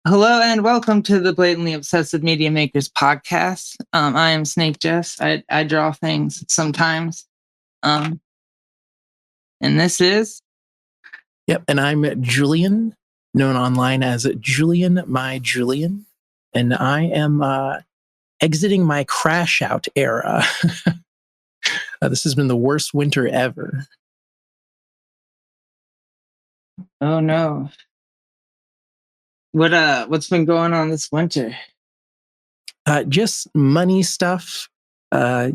Hello and welcome to the Blatantly Obsessive Media Makers podcast. I am SnakeJess. I draw things sometimes. Um, and this is Yep, and I'm Julian, known online as Julian My Julian, and I am exiting my crash out era. This has been the worst winter ever. oh no. What's been going on this winter? Just money stuff. A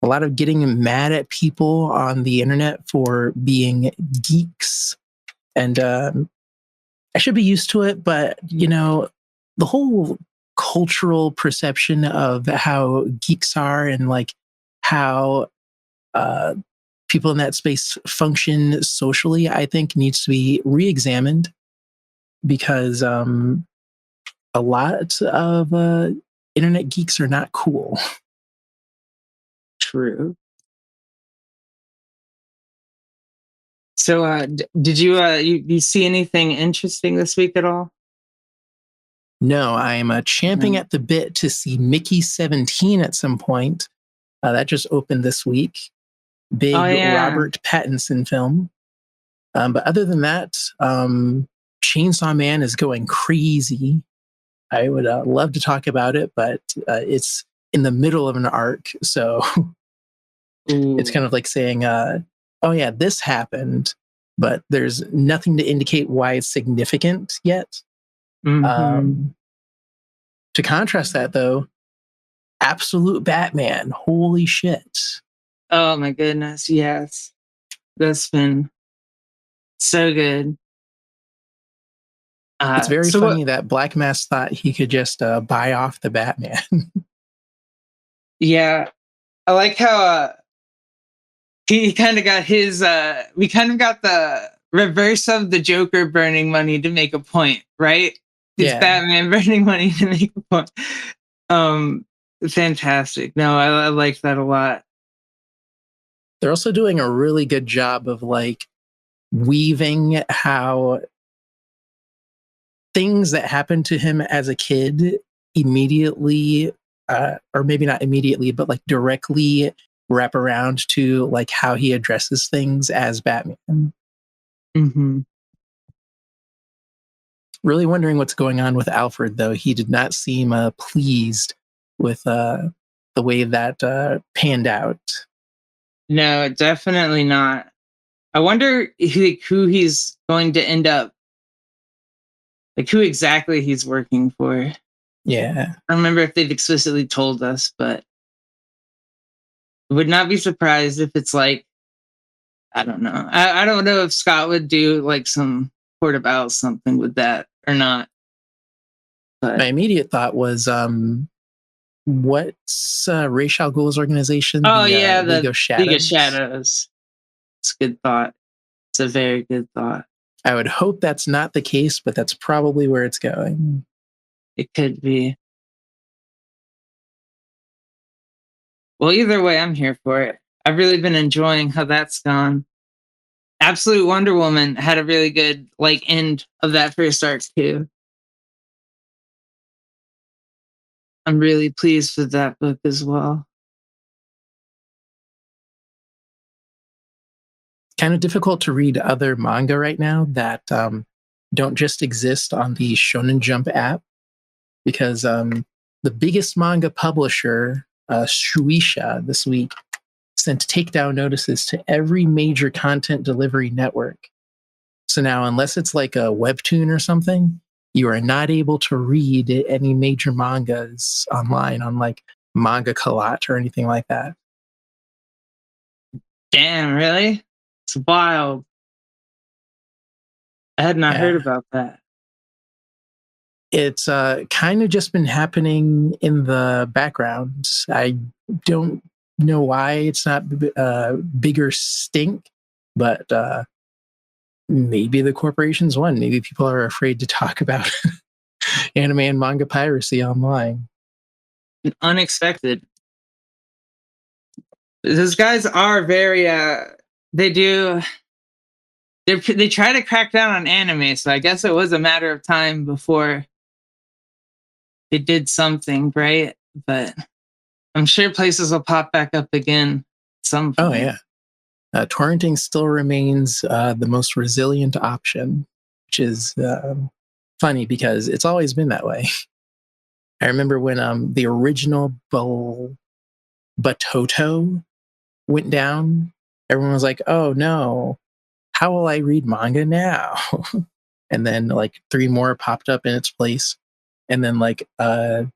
lot of getting mad at people on the internet for being geeks, and I should be used to it, but the whole cultural perception of how geeks are and like how people in that space function socially, I think needs to be re-examined because a lot of internet geeks are not cool. True. So, did you see anything interesting this week at all? No, I'm champing at the bit to see Mickey 17 at some point. That just opened this week. Big Robert Pattinson film. But other than that, Chainsaw Man is going crazy. I would love to talk about it, but it's in the middle of an arc. So it's kind of like saying, oh yeah, this happened, but there's nothing to indicate why it's significant yet. To contrast that, though, Absolute Batman. Holy shit. Oh my goodness, yes. That's been so good. It's very funny that Black Mass thought he could just buy off the Batman. Yeah. I like how he kind of got his we kind of got the reverse of the Joker burning money to make a point, right? It's Batman burning money to make a point. Fantastic. No, I like that a lot. They're also doing a really good job of like weaving how things that happened to him as a kid immediately, or maybe not immediately, but like directly wrap around to like how he addresses things as Batman. Really wondering what's going on with Alfred, though. He did not seem pleased with the way that panned out. No, definitely not. I wonder who he's going to end up, like who exactly he's working for. Yeah. I don't remember if they've explicitly told us, but would not be surprised if it's like, I don't know. I don't know if Scott would do like some Court of Owls something with that or not. But my immediate thought was, what's Ra's al Ghul's organization? Oh, the League of Shadows. League of Shadows. It's a good thought. It's a very good thought. I would hope that's not the case, but that's probably where it's going. It could be. Well, either way, I'm here for it. I've really been enjoying how that's gone. Absolute Wonder Woman had a really good like end of that first arc too. I'm really pleased with that book as well. Kind of difficult to read other manga right now that don't just exist on the Shonen Jump app, because the biggest manga publisher, Shueisha, this week sent takedown notices to every major content delivery network. So now, unless it's like a webtoon or something, you are not able to read any major mangas online on like Manga Kalat or anything like that. Damn, really? It's wild. I had not heard about that. It's kind of just been happening in the background. I don't know why it's not bigger stink, but maybe the corporations won. Maybe people are afraid to talk about anime and manga piracy online. Unexpected. Those guys are very they try to crack down on anime, so I guess it was a matter of time before it did something, right? But I'm sure places will pop back up again at some point. Oh, yeah. Torrenting still remains the most resilient option, which is funny because it's always been that way. I remember when the original Batoto went down, everyone was like, oh no, how will I read manga now? And then like 3 more popped up in its place. And then like a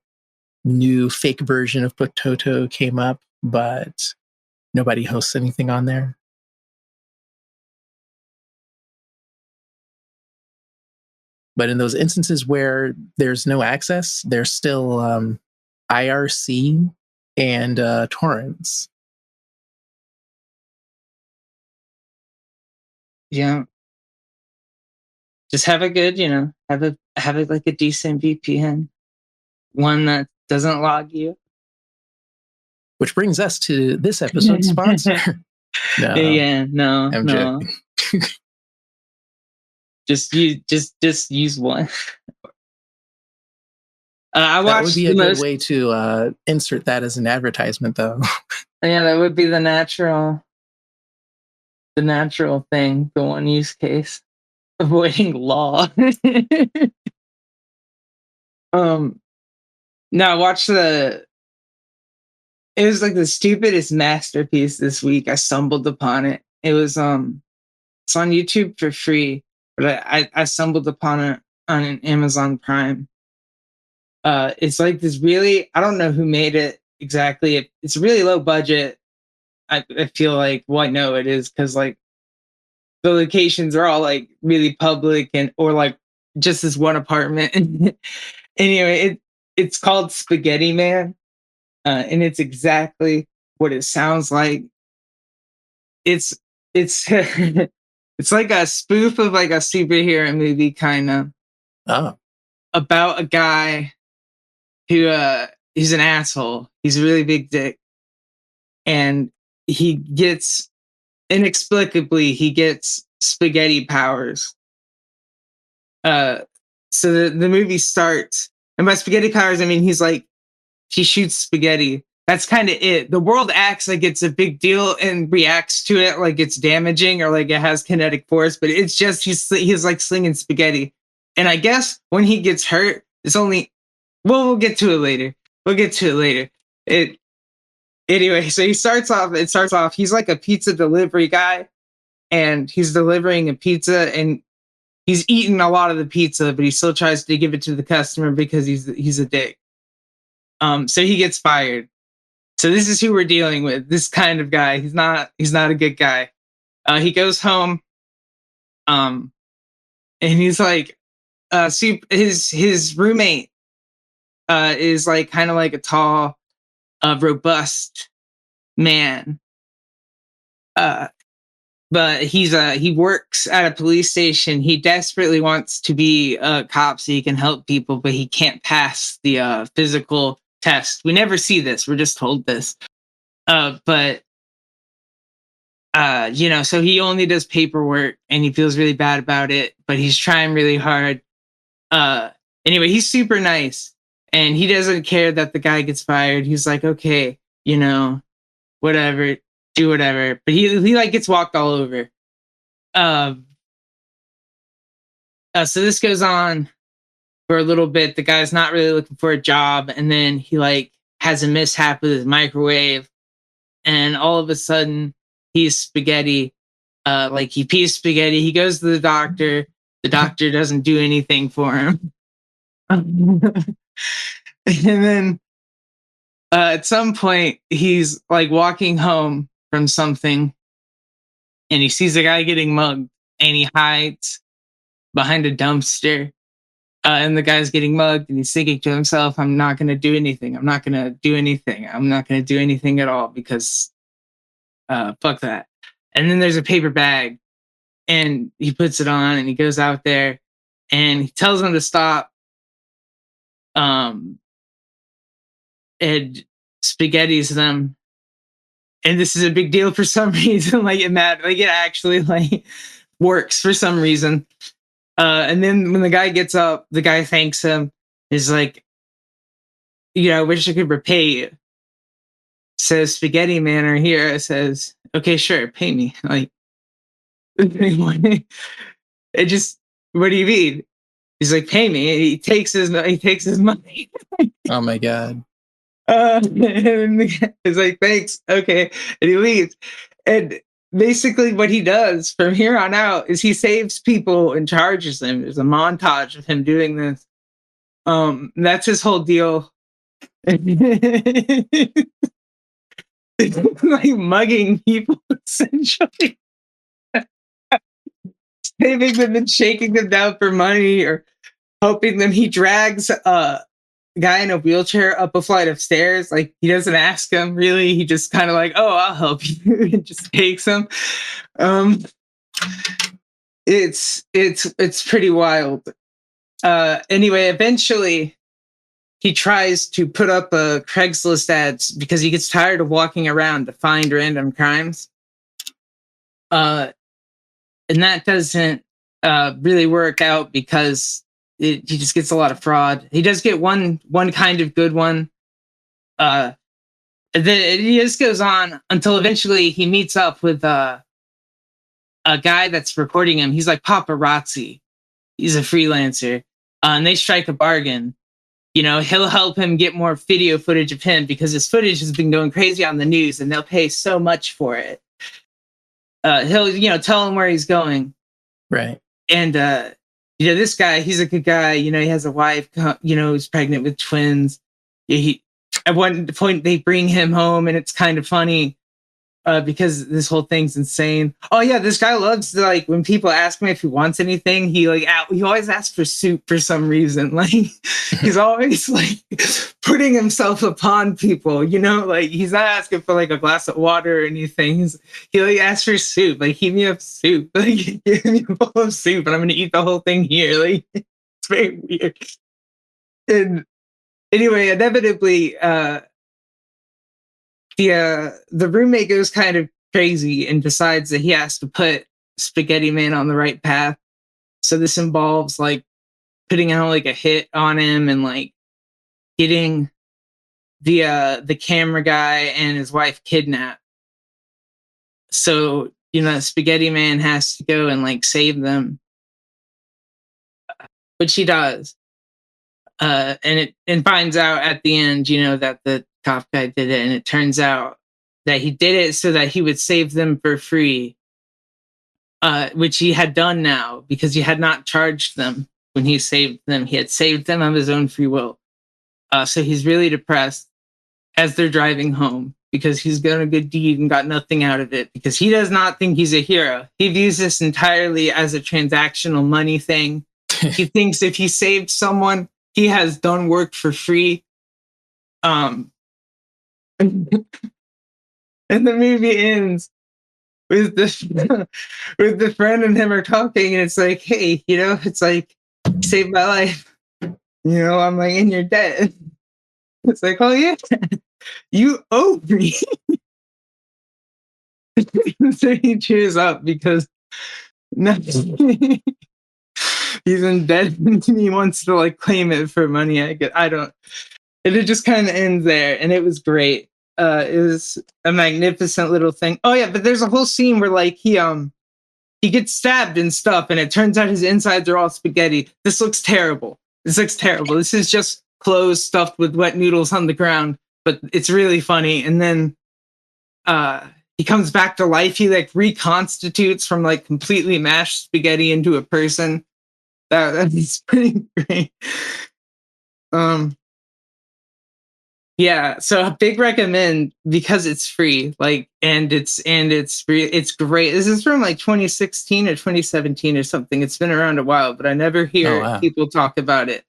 new fake version of Batoto came up, but nobody hosts anything on there. But in those instances where there's no access, there's still IRC and torrents. Yeah. Just have a good, have it like a decent VPN, one that doesn't log you. Which brings us to this episode's sponsor. No, I'm joking. just use one. I watched. That would be a good way to insert that as an advertisement, though. Yeah, that would be the natural thing, the one use case. Avoiding law. No, I watched it was like the stupidest masterpiece this week. I stumbled upon it. It was it's on YouTube for free, but I stumbled upon it on an Amazon Prime. It's like this really, I don't know who made it exactly. It's really low budget. I feel like, well, I know it is because like the locations are all like really public or like just this one apartment. Anyway, it's called Spaghetti Man, and it's exactly what it sounds like. It's it's like a spoof of like a superhero movie, kind of. Oh. About a guy who he's an asshole. He's a really big dick, and he gets inexplicably spaghetti powers. So the movie starts, and by spaghetti powers, I mean he shoots spaghetti. That's kind of it. The world acts like it's a big deal and reacts to it like it's damaging or like it has kinetic force, but it's just he's like slinging spaghetti. And I guess when he gets hurt, it's only we'll get to it later. Anyway, so it starts off, he's like a pizza delivery guy, and he's delivering a pizza, and he's eaten a lot of the pizza, but he still tries to give it to the customer because he's a dick. So he gets fired. So this is who we're dealing with. This kind of guy. He's not a good guy. He goes home, and he's like, his roommate is like kind of like a tall, robust man. But he works at a police station. He desperately wants to be a cop so he can help people, but he can't pass the physical test. We never see this. We're just told this. But so he only does paperwork, and he feels really bad about it, but he's trying really hard. Anyway, he's super nice, and he doesn't care that the guy gets fired. He's like, okay, whatever, do whatever. But he like gets walked all over. So this goes on for a little bit. The guy's not really looking for a job, and then he like has a mishap with his microwave, and all of a sudden he's spaghetti. Like he pees spaghetti. He goes to the doctor. The doctor doesn't do anything for him. And then at some point he's like walking home from something, and he sees a guy getting mugged, and he hides behind a dumpster. And the guy's getting mugged, and he's thinking to himself, I'm not going to do anything. I'm not going to do anything. I'm not going to do anything at all because fuck that. And then there's a paper bag, and he puts it on, and he goes out there, and he tells them to stop. And spaghettis them. And this is a big deal for some reason. Like it actually like works for some reason. And then when the guy gets up, the guy thanks him. He's like, I wish I could repay you. So Spaghetti Man are here says, okay, sure, pay me. Like, it just, what do you mean? He's like, pay me. And he takes his money. Oh my God. And he's like, thanks. Okay. And he leaves. And basically what he does from here on out is he saves people and charges them. There's a montage of him doing this. That's his whole deal. Like mugging people, essentially. Saving them and shaking them down for money or helping them. He drags a guy in a wheelchair up a flight of stairs. Like, he doesn't ask him really. He just kind of like, oh, I'll help you, and just takes him. It's pretty wild. Anyway, eventually he tries to put up a Craigslist ads because he gets tired of walking around to find random crimes. And that doesn't really work out because he just gets a lot of fraud. He does get one kind of good one. Then it just goes on until eventually he meets up with a guy that's recording him. He's like paparazzi. He's a freelancer. And they strike a bargain. He'll help him get more video footage of him because his footage has been going crazy on the news and they'll pay so much for it. He'll, tell him where he's going. Right. And, this guy, he's a good guy. He has a wife, who's pregnant with twins. At one point they bring him home and it's kind of funny because this whole thing's insane. Oh yeah, this guy loves to, like, when people ask him if he wants anything, he always asks for soup for some reason. Like, he's always like putting himself upon people, like he's not asking for like a glass of water or anything. He like asks for soup, like, heat me up soup, like, give me a bowl of soup and I'm gonna eat the whole thing here. Like, it's very weird. And anyway, inevitably, the roommate goes kind of crazy and decides that he has to put Spaghetti Man on the right path. So this involves like putting out like a hit on him and like getting the camera guy and his wife kidnapped. So Spaghetti Man has to go and like save them, which he does. And finds out at the end, that the cop guy did it, and it turns out that he did it so that he would save them for free, which he had done now because he had not charged them when he saved them. He had saved them of his own free will. So he's really depressed as they're driving home because he's done a good deed and got nothing out of it because he does not think he's a hero. He views this entirely as a transactional money thing. He thinks if he saved someone, he has done work for free. And the movie ends with the friend and him are talking, and it's like, hey, it's like, you saved my life. I'm like, in your debt. It's like, oh yeah, you owe me. So he cheers up because he's in debt and he wants to like claim it for money. I don't. And it just kind of ends there, and it was great. It was a magnificent little thing. Oh yeah, but there's a whole scene where like he gets stabbed and stuff, and it turns out his insides are all spaghetti. This looks terrible. This is just clothes stuffed with wet noodles on the ground, but it's really funny. And then he comes back to life. He like reconstitutes from like completely mashed spaghetti into a person. That is pretty great. Yeah, so a big recommend because it's free, like, and it's free. It's great. This is from like 2016 or 2017 or something. It's been around a while, but I never hear people talk about it.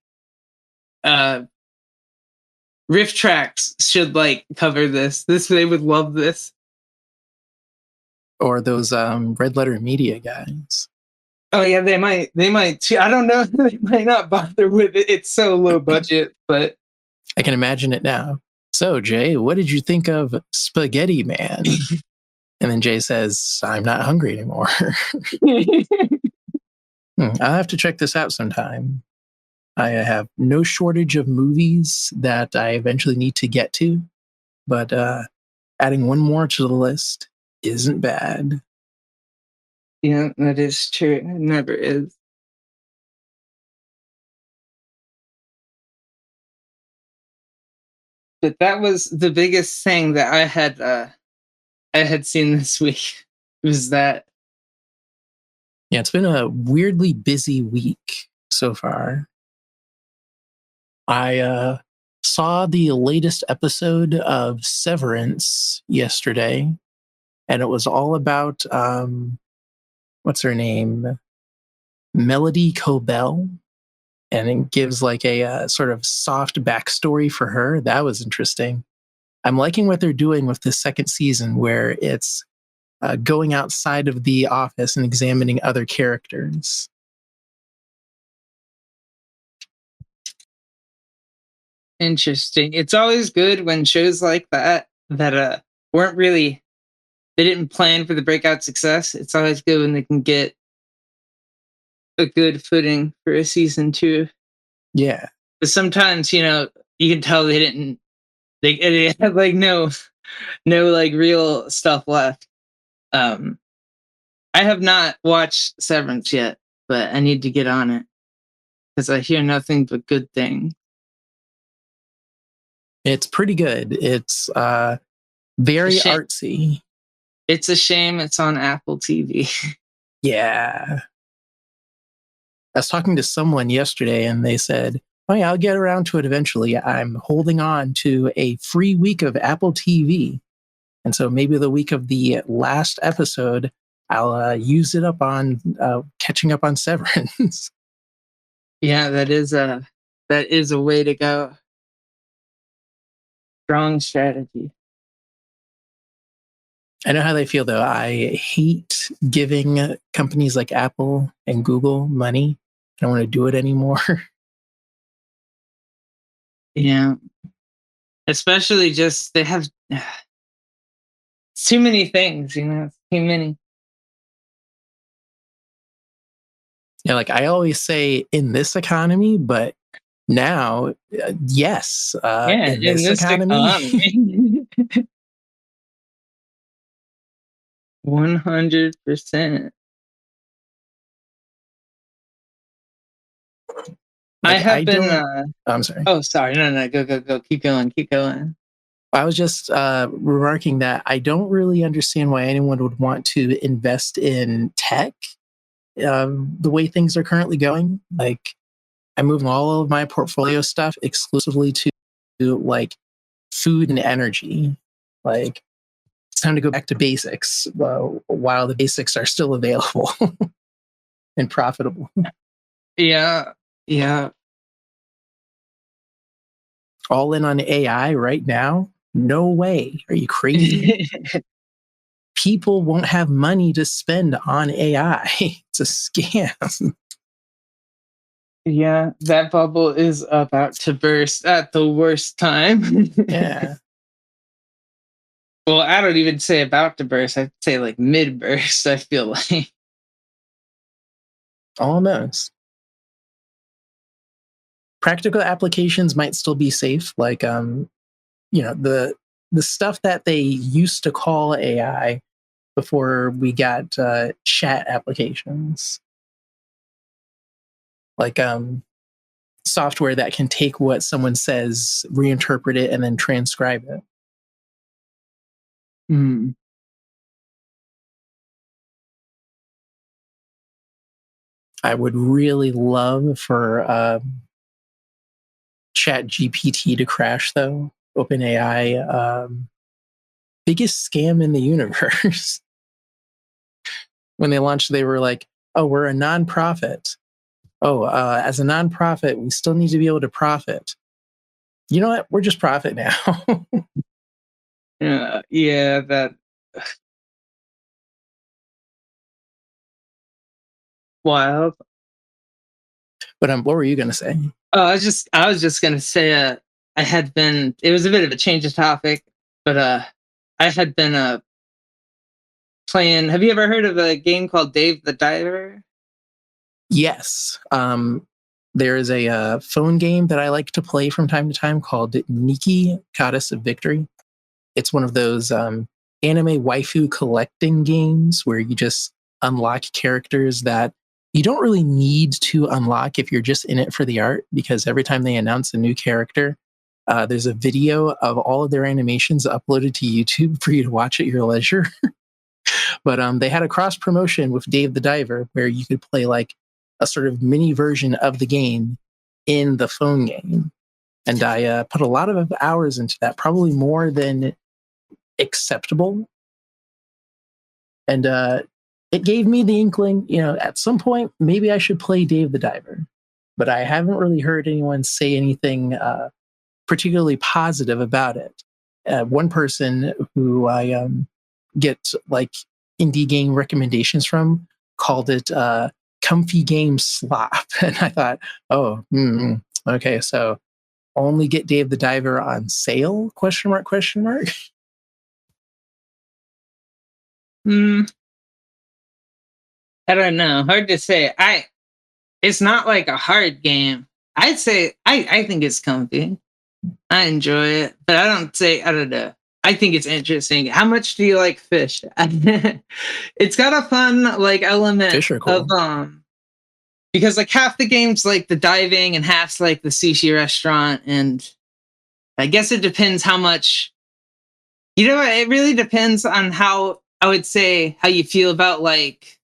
Riff Tracks should like cover this. They would love this. Or those Red Letter Media guys. Oh yeah, they might too. I don't know. They might not bother with it. It's so low budget, but I can imagine it now. So, Jay, what did you think of Spaghetti Man? And then Jay says, I'm not hungry anymore. I'll have to check this out sometime. I have no shortage of movies that I eventually need to get to, but adding one more to the list isn't bad. Yeah, that is true. It never is. But that was the biggest thing that I had seen this week was that. Yeah, it's been a weirdly busy week so far. I saw the latest episode of Severance yesterday, and it was all about what's her name? Melody Cobell. And it gives like a sort of soft backstory for her. That was interesting. I'm liking what they're doing with this second season, where it's going outside of the office and examining other characters. Interesting. It's always good when shows like that weren't really, they didn't plan for the breakout success. It's always good when they can get a good footing for a season 2. Yeah. But sometimes, you can tell they had like no like real stuff left. I have not watched Severance yet, but I need to get on it because I hear nothing but good things. It's pretty good. It's very artsy. It's a shame it's on Apple TV. Yeah. I was talking to someone yesterday and they said, oh yeah, I'll get around to it eventually. I'm holding on to a free week of Apple TV. And so maybe the week of the last episode, I'll use it up on catching up on Severance. Yeah, that is a way to go. Strong strategy. I know how they feel, though. I hate giving companies like Apple and Google money. I don't want to do it anymore. Yeah. Especially just, they have too many things, too many. Yeah, like I always say in this economy, but now, yes. In this economy. 100%. Like, I have been. I'm sorry. Oh, sorry. No. Go. Keep going. I was just remarking that I don't really understand why anyone would want to invest in tech the way things are currently going. Like, I'm moving all of my portfolio stuff exclusively to like food and energy. Like, it's time to go back to basics while the basics are still available and profitable. Yeah. All in on AI right now? No way. Are you crazy? People won't have money to spend on AI. It's a scam. Yeah, that bubble is about to burst at the worst time. Yeah. Well, I don't even say about to burst. I'd say like mid burst, I feel like. Almost. Practical applications might still be safe. Like, the stuff that they used to call AI before we got chat applications. Like software that can take what someone says, reinterpret it, and then transcribe it. I would really love for Chat GPT to crash, though. OpenAI, biggest scam in the universe. When they launched, they were like, oh, we're a nonprofit. Oh, as a nonprofit, we still need to be able to profit. You know what? We're just profit now. Yeah, that. Wild. But what were you going to say? Oh, I was just going to say, it was a bit of a change of topic, but I had been playing. Have you ever heard of a game called Dave the Diver? Yes. There is a phone game that I like to play from time to time called Nikki, Goddess of Victory. It's one of those anime waifu collecting games where you just unlock characters that you don't really need to unlock if you're just in it for the art, because every time they announce a new character, there's a video of all of their animations uploaded to YouTube for you to watch at your leisure. But they had a cross promotion with Dave the Diver where you could play like a sort of mini version of the game in the phone game. And I put a lot of hours into that, probably more than acceptable. And it gave me the inkling, at some point, maybe I should play Dave the Diver. But I haven't really heard anyone say anything particularly positive about it. One person who I get like indie game recommendations from called it comfy game slop. And I thought, okay, so only get Dave the Diver on sale? Question mark, question mark. I don't know. Hard to say. It's not like a hard game. I'd say I think it's comfy. I enjoy it, but I don't know. I think it's interesting. How much do you like fish? It's got a fun like element Fish are cool. of because like half the game's like the diving and half's like the sushi restaurant, and I guess it depends how much. It really depends on how I would say how you feel about like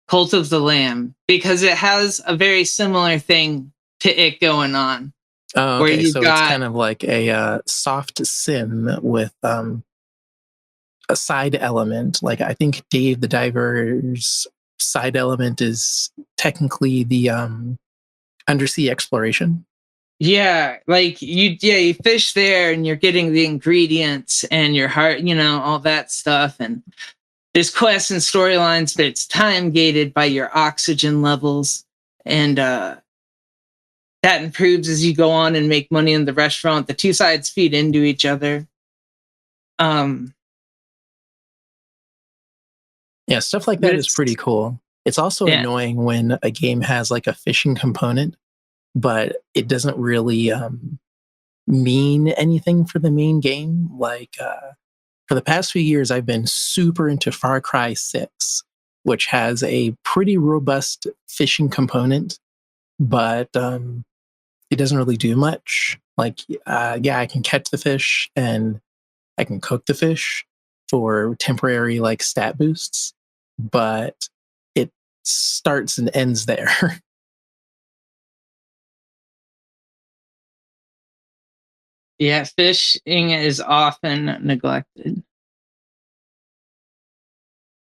Cult of the Lamb, because it has a very similar thing to it going on. Oh, okay. So it's kind of like a soft sim with a side element. Like I think Dave the Diver's side element is technically the undersea exploration. Yeah, like you fish there and you're getting the ingredients and your heart, all that stuff. And there's quests and storylines, but it's time gated by your oxygen levels. And that improves as you go on and make money in the restaurant. The two sides feed into each other. Yeah, stuff like that is pretty cool. It's also annoying when a game has like a fishing component, but it doesn't really mean anything for the main game. Like for the past few years, I've been super into Far Cry 6, which has a pretty robust fishing component, but it doesn't really do much. Like, I can catch the fish and I can cook the fish for temporary like stat boosts, but it starts and ends there. Yeah, fishing is often neglected.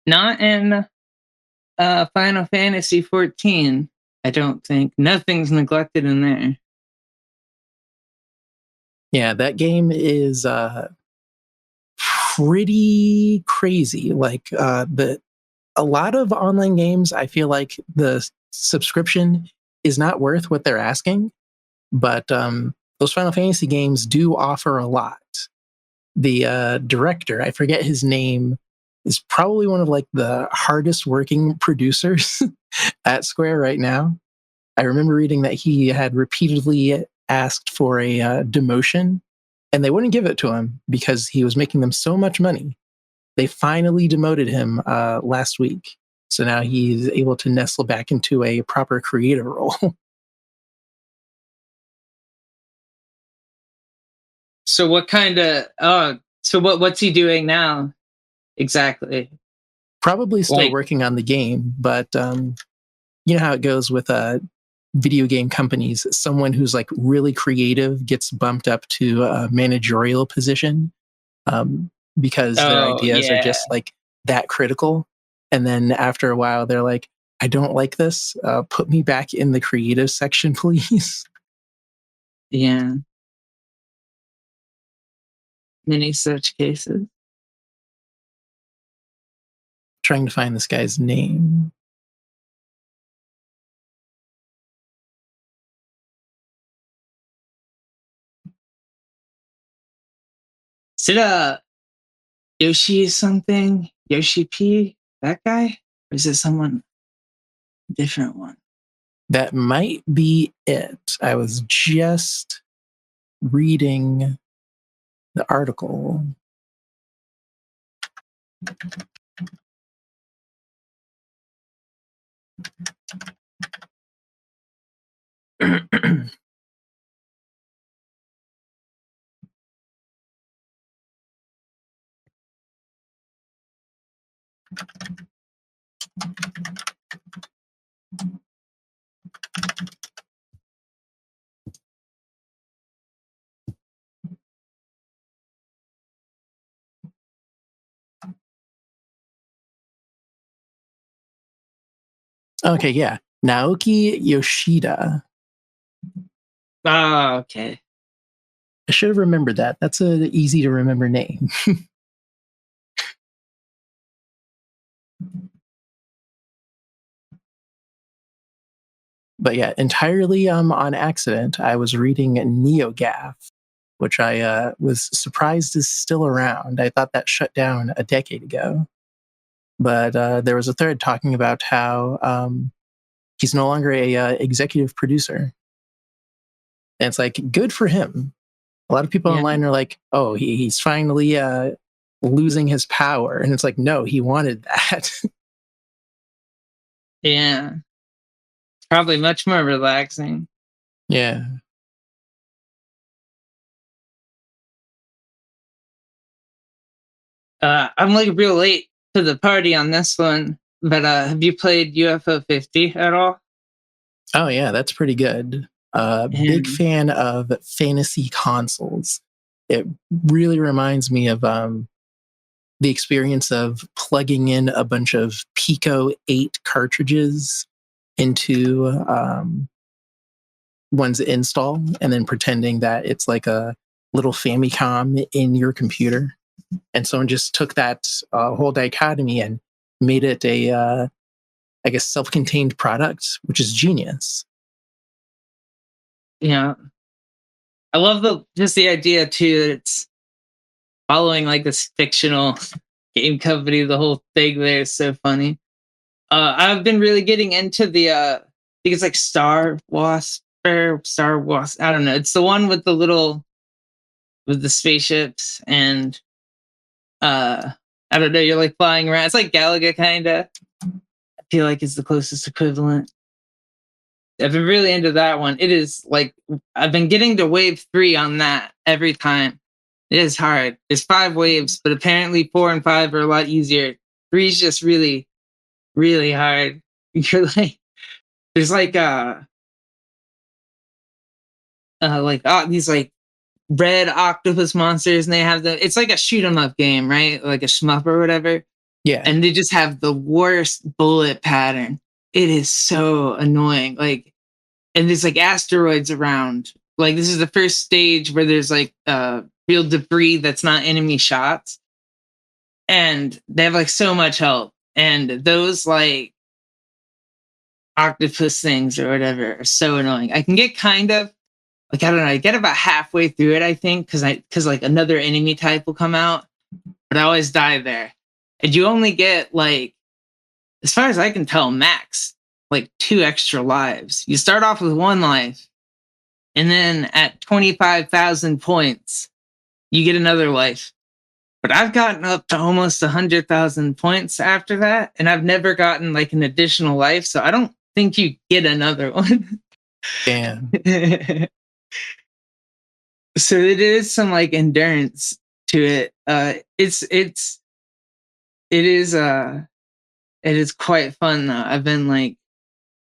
Not in Final Fantasy 14, I don't think. Nothing's neglected in there. Yeah, that game is pretty crazy. Like a lot of online games, I feel like the subscription is not worth what they're asking, but those Final Fantasy games do offer a lot. The director, I forget his name, is probably one of like the hardest working producers at Square right now. I remember reading that he had repeatedly asked for a demotion, and they wouldn't give it to him because he was making them so much money. They finally demoted him last week. So now he's able to nestle back into a proper creator role. So what kind of what's he doing now exactly? Probably still working on the game, but you know how it goes with video game companies. Someone who's like really creative gets bumped up to a managerial position because their ideas are just like that critical. And then after a while, they're like, I don't like this. Put me back in the creative section, please. Yeah. Many such cases. Trying to find this guy's name. Is it Yoshi something? Yoshi P? That guy? Or is it someone different one? That might be it. I was just reading the article. Okay, yeah. Naoki Yoshida. Oh, okay. I should have remembered that. That's an easy to remember name. But yeah, entirely on accident, I was reading NeoGAF, which I was surprised is still around. I thought that shut down a decade ago. But there was a thread talking about how he's no longer a executive producer. And it's like, good for him. A lot of people online are like, oh, he's finally losing his power. And it's like, no, he wanted that. Yeah. Probably much more relaxing. Yeah. I'm like real late to the party on this one, but have you played UFO 50 at all? Oh yeah, that's pretty good. Big fan of fantasy consoles. It really reminds me of the experience of plugging in a bunch of Pico 8 cartridges into one's install and then pretending that it's like a little Famicom in your computer. And someone just took that whole dichotomy and made it a, I guess, self-contained product, which is genius. Yeah. I love the idea too that it's following like this fictional game company. The whole thing there is so funny. I've been really getting into the I think it's like Star Wasp or Star Wasp. I don't know. It's the one with the spaceships and I don't know, you're like flying around. It's like Galaga kinda. I feel like it's the closest equivalent. I've been really into that one. It is like I've been getting to wave 3 on that every time. It is hard. There's 5 waves, but apparently 4 and 5 are a lot easier. 3 is just really, really hard. You're like, there's like these like red octopus monsters, and they have it's like a shoot 'em up game, right? Like a shmup or whatever. Yeah. And they just have the worst bullet pattern. It is so annoying. Like, and there's like asteroids around. Like, this is the first stage where there's like real debris that's not enemy shots. And they have like so much help. And those like octopus things or whatever are so annoying. I can get kind of like, I don't know, I get about halfway through it, I think, because like another enemy type will come out, but I always die there. And you only get like, as far as I can tell, max like 2 extra lives. You start off with 1 life, and then at 25,000 points, you get another life. But I've gotten up to almost 100,000 points after that, and I've never gotten like an additional life, so I don't think you get another one. Damn. So it is some like endurance to it. It is quite fun though. I've been like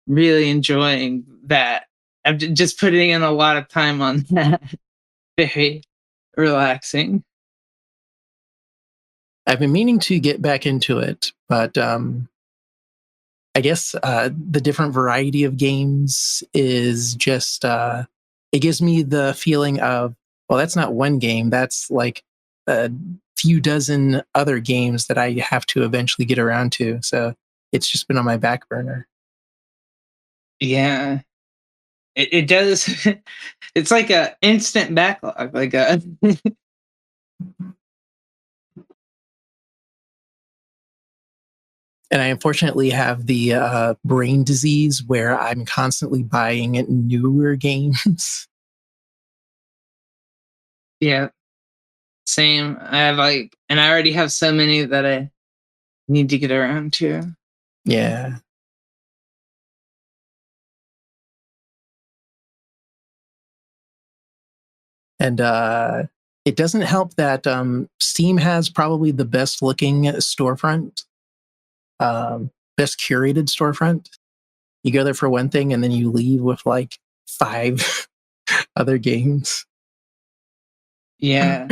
really enjoying that. I'm just putting in a lot of time on that. Very relaxing. I've been meaning to get back into it, but I guess the different variety of games is just it gives me the feeling of, well, that's not one game. That's like a few dozen other games that I have to eventually get around to. So it's just been on my back burner. Yeah, it does. It's like a instant backlog. Like a And I unfortunately have the brain disease where I'm constantly buying newer games. Yeah, same. I have and I already have so many that I need to get around to. Yeah. And it doesn't help that Steam has probably the best looking storefront, best curated storefront. You go there for one thing and then you leave with like 5 other games. Yeah.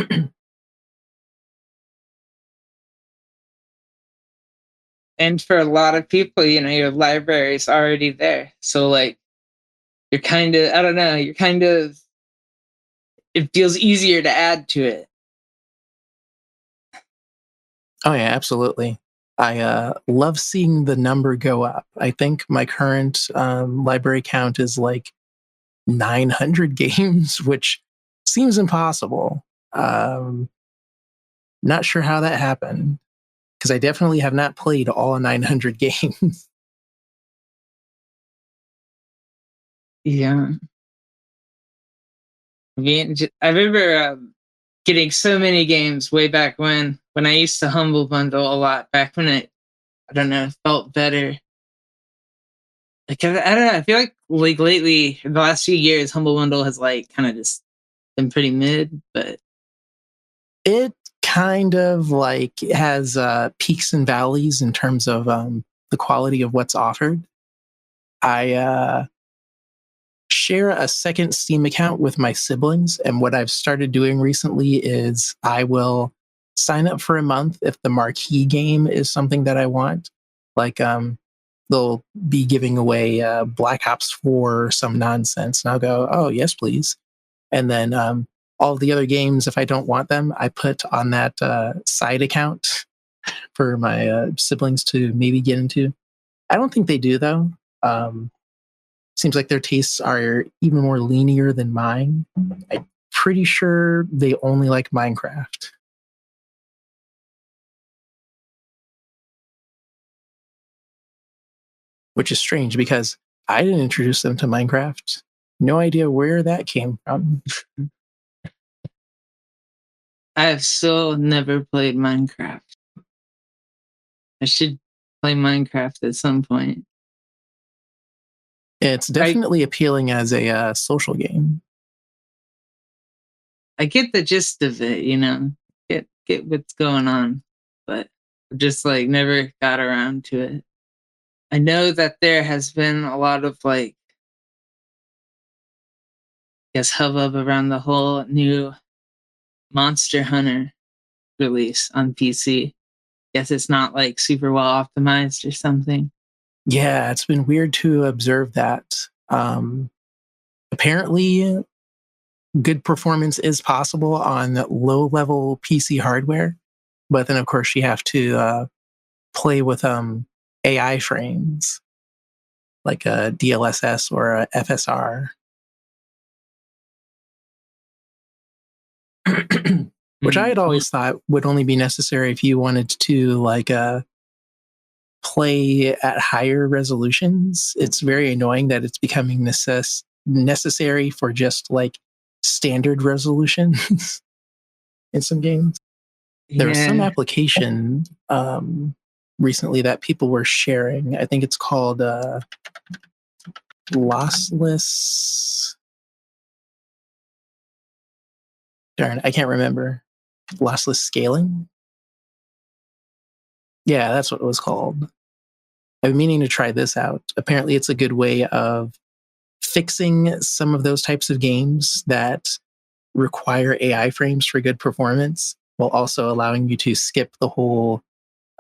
And for a lot of people, your library is already there. So like you're kind of, I don't know, it feels easier to add to it. Oh yeah, absolutely. I love seeing the number go up. I think my current library count is like 900 games, which seems impossible. Not sure how that happened, because I definitely have not played all 900 games. Yeah. I remember getting so many games way back when I used to Humble Bundle a lot back when I don't know, felt better. Like I don't know, I feel like lately, in the last few years, Humble Bundle has like kind of just been pretty mid, but it kind of like has peaks and valleys in terms of the quality of what's offered. I share a second Steam account with my siblings, and what I've started doing recently is I will sign up for a month if the marquee game is something that I want. Like they'll be giving away Black Ops 4 or some nonsense, and I'll go, oh yes please. And then all the other games, if I don't want them, I put on that side account for my siblings to maybe get into. I don't think they do though. Seems like their tastes are even more linear than mine. I'm pretty sure they only like Minecraft. Which is strange because I didn't introduce them to Minecraft. No idea where that came from. I have still never played Minecraft. I should play Minecraft at some point. It's definitely appealing as a social game. I get the gist of it, get what's going on, but just like never got around to it. I know that there has been a lot of like, I guess, hubbub around the whole new Monster Hunter release on PC. Guess it's not like super well optimized or something. Yeah, it's been weird to observe that. Apparently, good performance is possible on low-level PC hardware, but then of course you have to play with AI frames like a DLSS or a FSR. Which I had always thought would only be necessary if you wanted to like play at higher resolutions. It's very annoying that it's becoming necessary for just like standard resolutions in some games. There was some application recently that people were sharing. I think it's called lossless. Darn, I can't remember. Lossless scaling. Yeah, that's what it was called. I've been meaning to try this out. Apparently, it's a good way of fixing some of those types of games that require AI frames for good performance, while also allowing you to skip the whole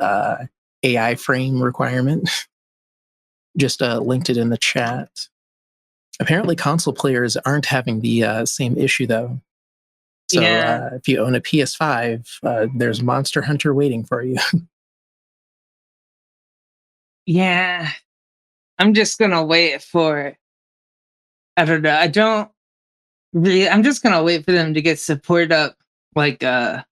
AI frame requirement. Just linked it in the chat. Apparently, console players aren't having the same issue, though. So if you own a PS5, there's Monster Hunter waiting for you. Yeah. I'm just going to wait for, I don't know. I'm just going to wait for them to get support up, like, or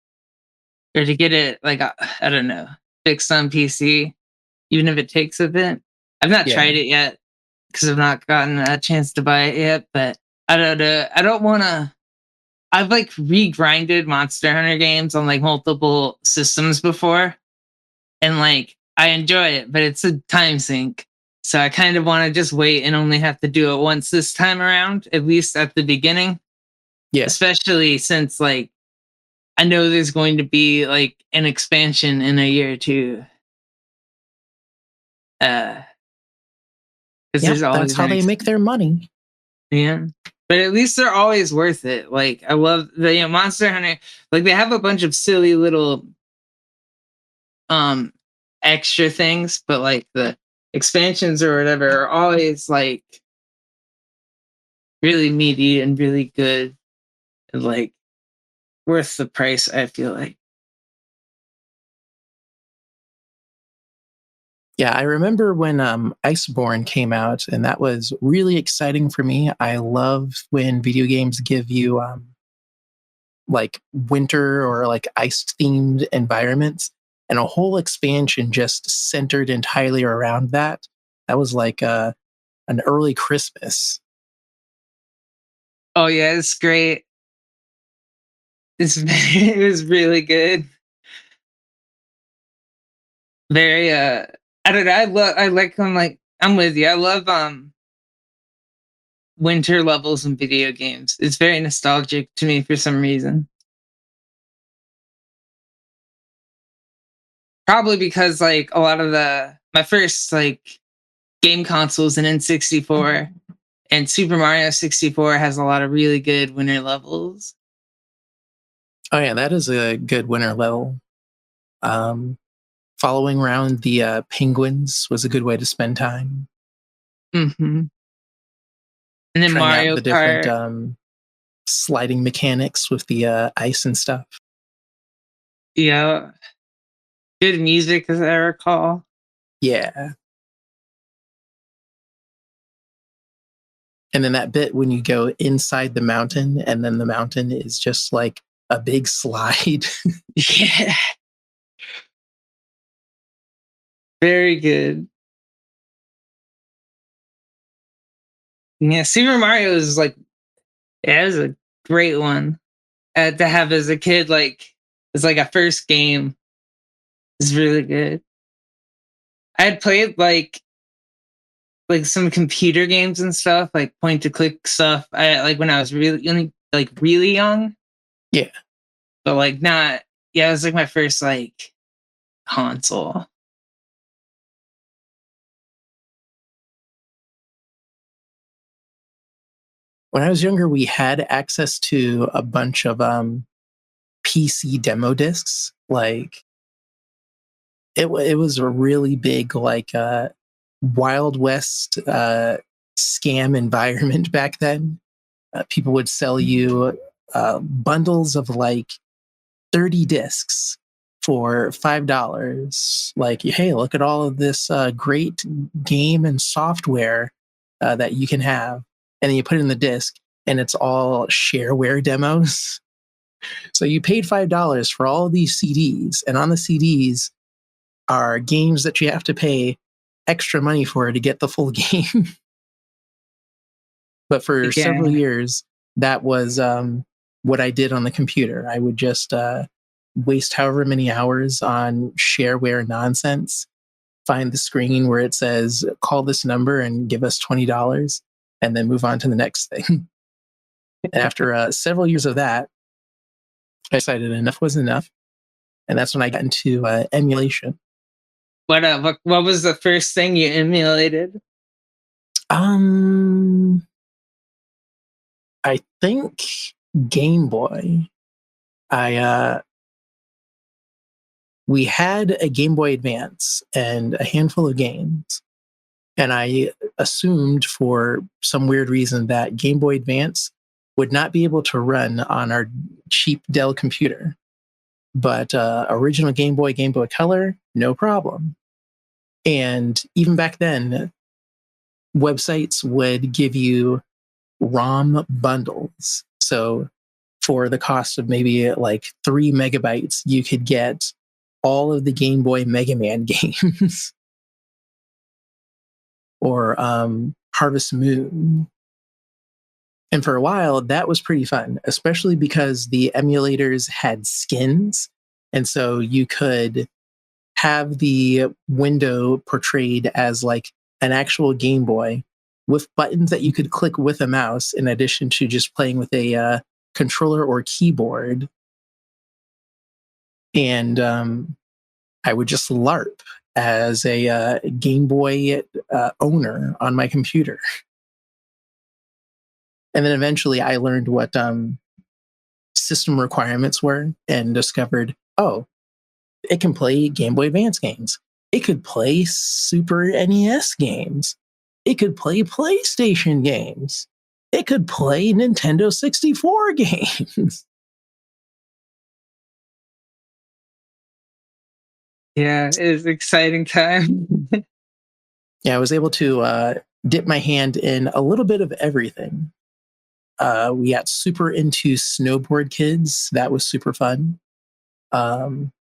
to get it, like, I don't know, fixed on PC. even if it takes a bit. I've not tried it yet because I've not gotten a chance to buy it yet, but I don't know. I don't want to. I've like regrinded Monster Hunter games on like multiple systems before, and like I enjoy it, but it's a time sink. So I kind of want to just wait and only have to do it once this time around, at least at the beginning. Yeah. Especially since like I know there's going to be like an expansion in a year or two. Because that's how they make their money. Yeah. But at least they're always worth it. Like I love the Monster Hunter. Like they have a bunch of silly little extra things, but like the expansions or whatever are always like really meaty and really good and like worth the price, I feel like. Yeah, I remember when Iceborne came out, and that was really exciting for me. I love when video games give you like winter or like ice themed environments, and a whole expansion just centered entirely around that. That was like an early Christmas. Oh yeah, it's great. It was really good. Very I don't know. I'm with you. I love winter levels in video games. It's very nostalgic to me for some reason. Probably because like a lot of my first like game consoles in N64 and Super Mario 64 has a lot of really good winter levels. Oh yeah, that is a good winter level. Following around the penguins was a good way to spend time. Mm-hmm. And then trying Mario out the different sliding mechanics with the ice and stuff. Yeah. Good music, as I recall. Yeah. And then that bit when you go inside the mountain and then the mountain is just like a big slide. Yeah. Very good. Yeah, Super Mario is like, it was a great one to have as a kid. Like, it's like a first game. It's really good. I had played like some computer games and stuff, like point to click stuff. I like when I was really young. Yeah. But like not. Yeah, it was like my first like console. When I was younger, we had access to a bunch of PC demo discs. Like it was a really big like Wild West scam environment back then. People would sell you bundles of like 30 discs for $5. Like, hey, look at all of this great game and software that you can have. And then you put it in the disc, and it's all shareware demos. So you paid $5 for all of these CDs, and on the CDs are games that you have to pay extra money for to get the full game. But for several years, that was what I did on the computer. I would just waste however many hours on shareware nonsense, find the screen where it says, call this number and give us $20, and then move on to the next thing. And after several years of that, I decided enough was enough. And that's when I got into emulation. What was the first thing you emulated? I think Game Boy. We had a Game Boy Advance and a handful of games. And I assumed for some weird reason that Game Boy Advance would not be able to run on our cheap Dell computer. But original Game Boy Color, no problem. And even back then, websites would give you ROM bundles. So for the cost of maybe like 3 megabytes, you could get all of the Game Boy Mega Man games. or Harvest Moon. And for a while, that was pretty fun, especially because the emulators had skins. And so you could have the window portrayed as like an actual Game Boy with buttons that you could click with a mouse in addition to just playing with a controller or keyboard. And I would just LARP as a Game Boy owner on my computer. And then eventually I learned what system requirements were and discovered, oh, it can play Game Boy Advance games. It could play Super NES games. It could play PlayStation games. It could play Nintendo 64 games. Yeah, it's an exciting time. Yeah, I was able to dip my hand in a little bit of everything. We got super into Snowboard Kids. That was super fun. Ocarina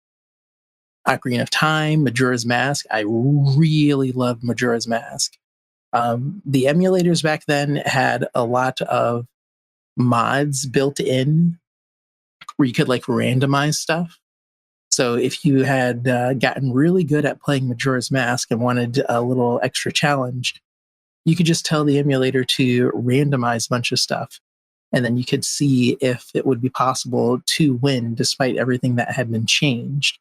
of Time, Majora's Mask. I really loved Majora's Mask. The emulators back then had a lot of mods built in where you could like randomize stuff. So if you had gotten really good at playing Majora's Mask and wanted a little extra challenge, you could just tell the emulator to randomize a bunch of stuff. And then you could see if it would be possible to win despite everything that had been changed.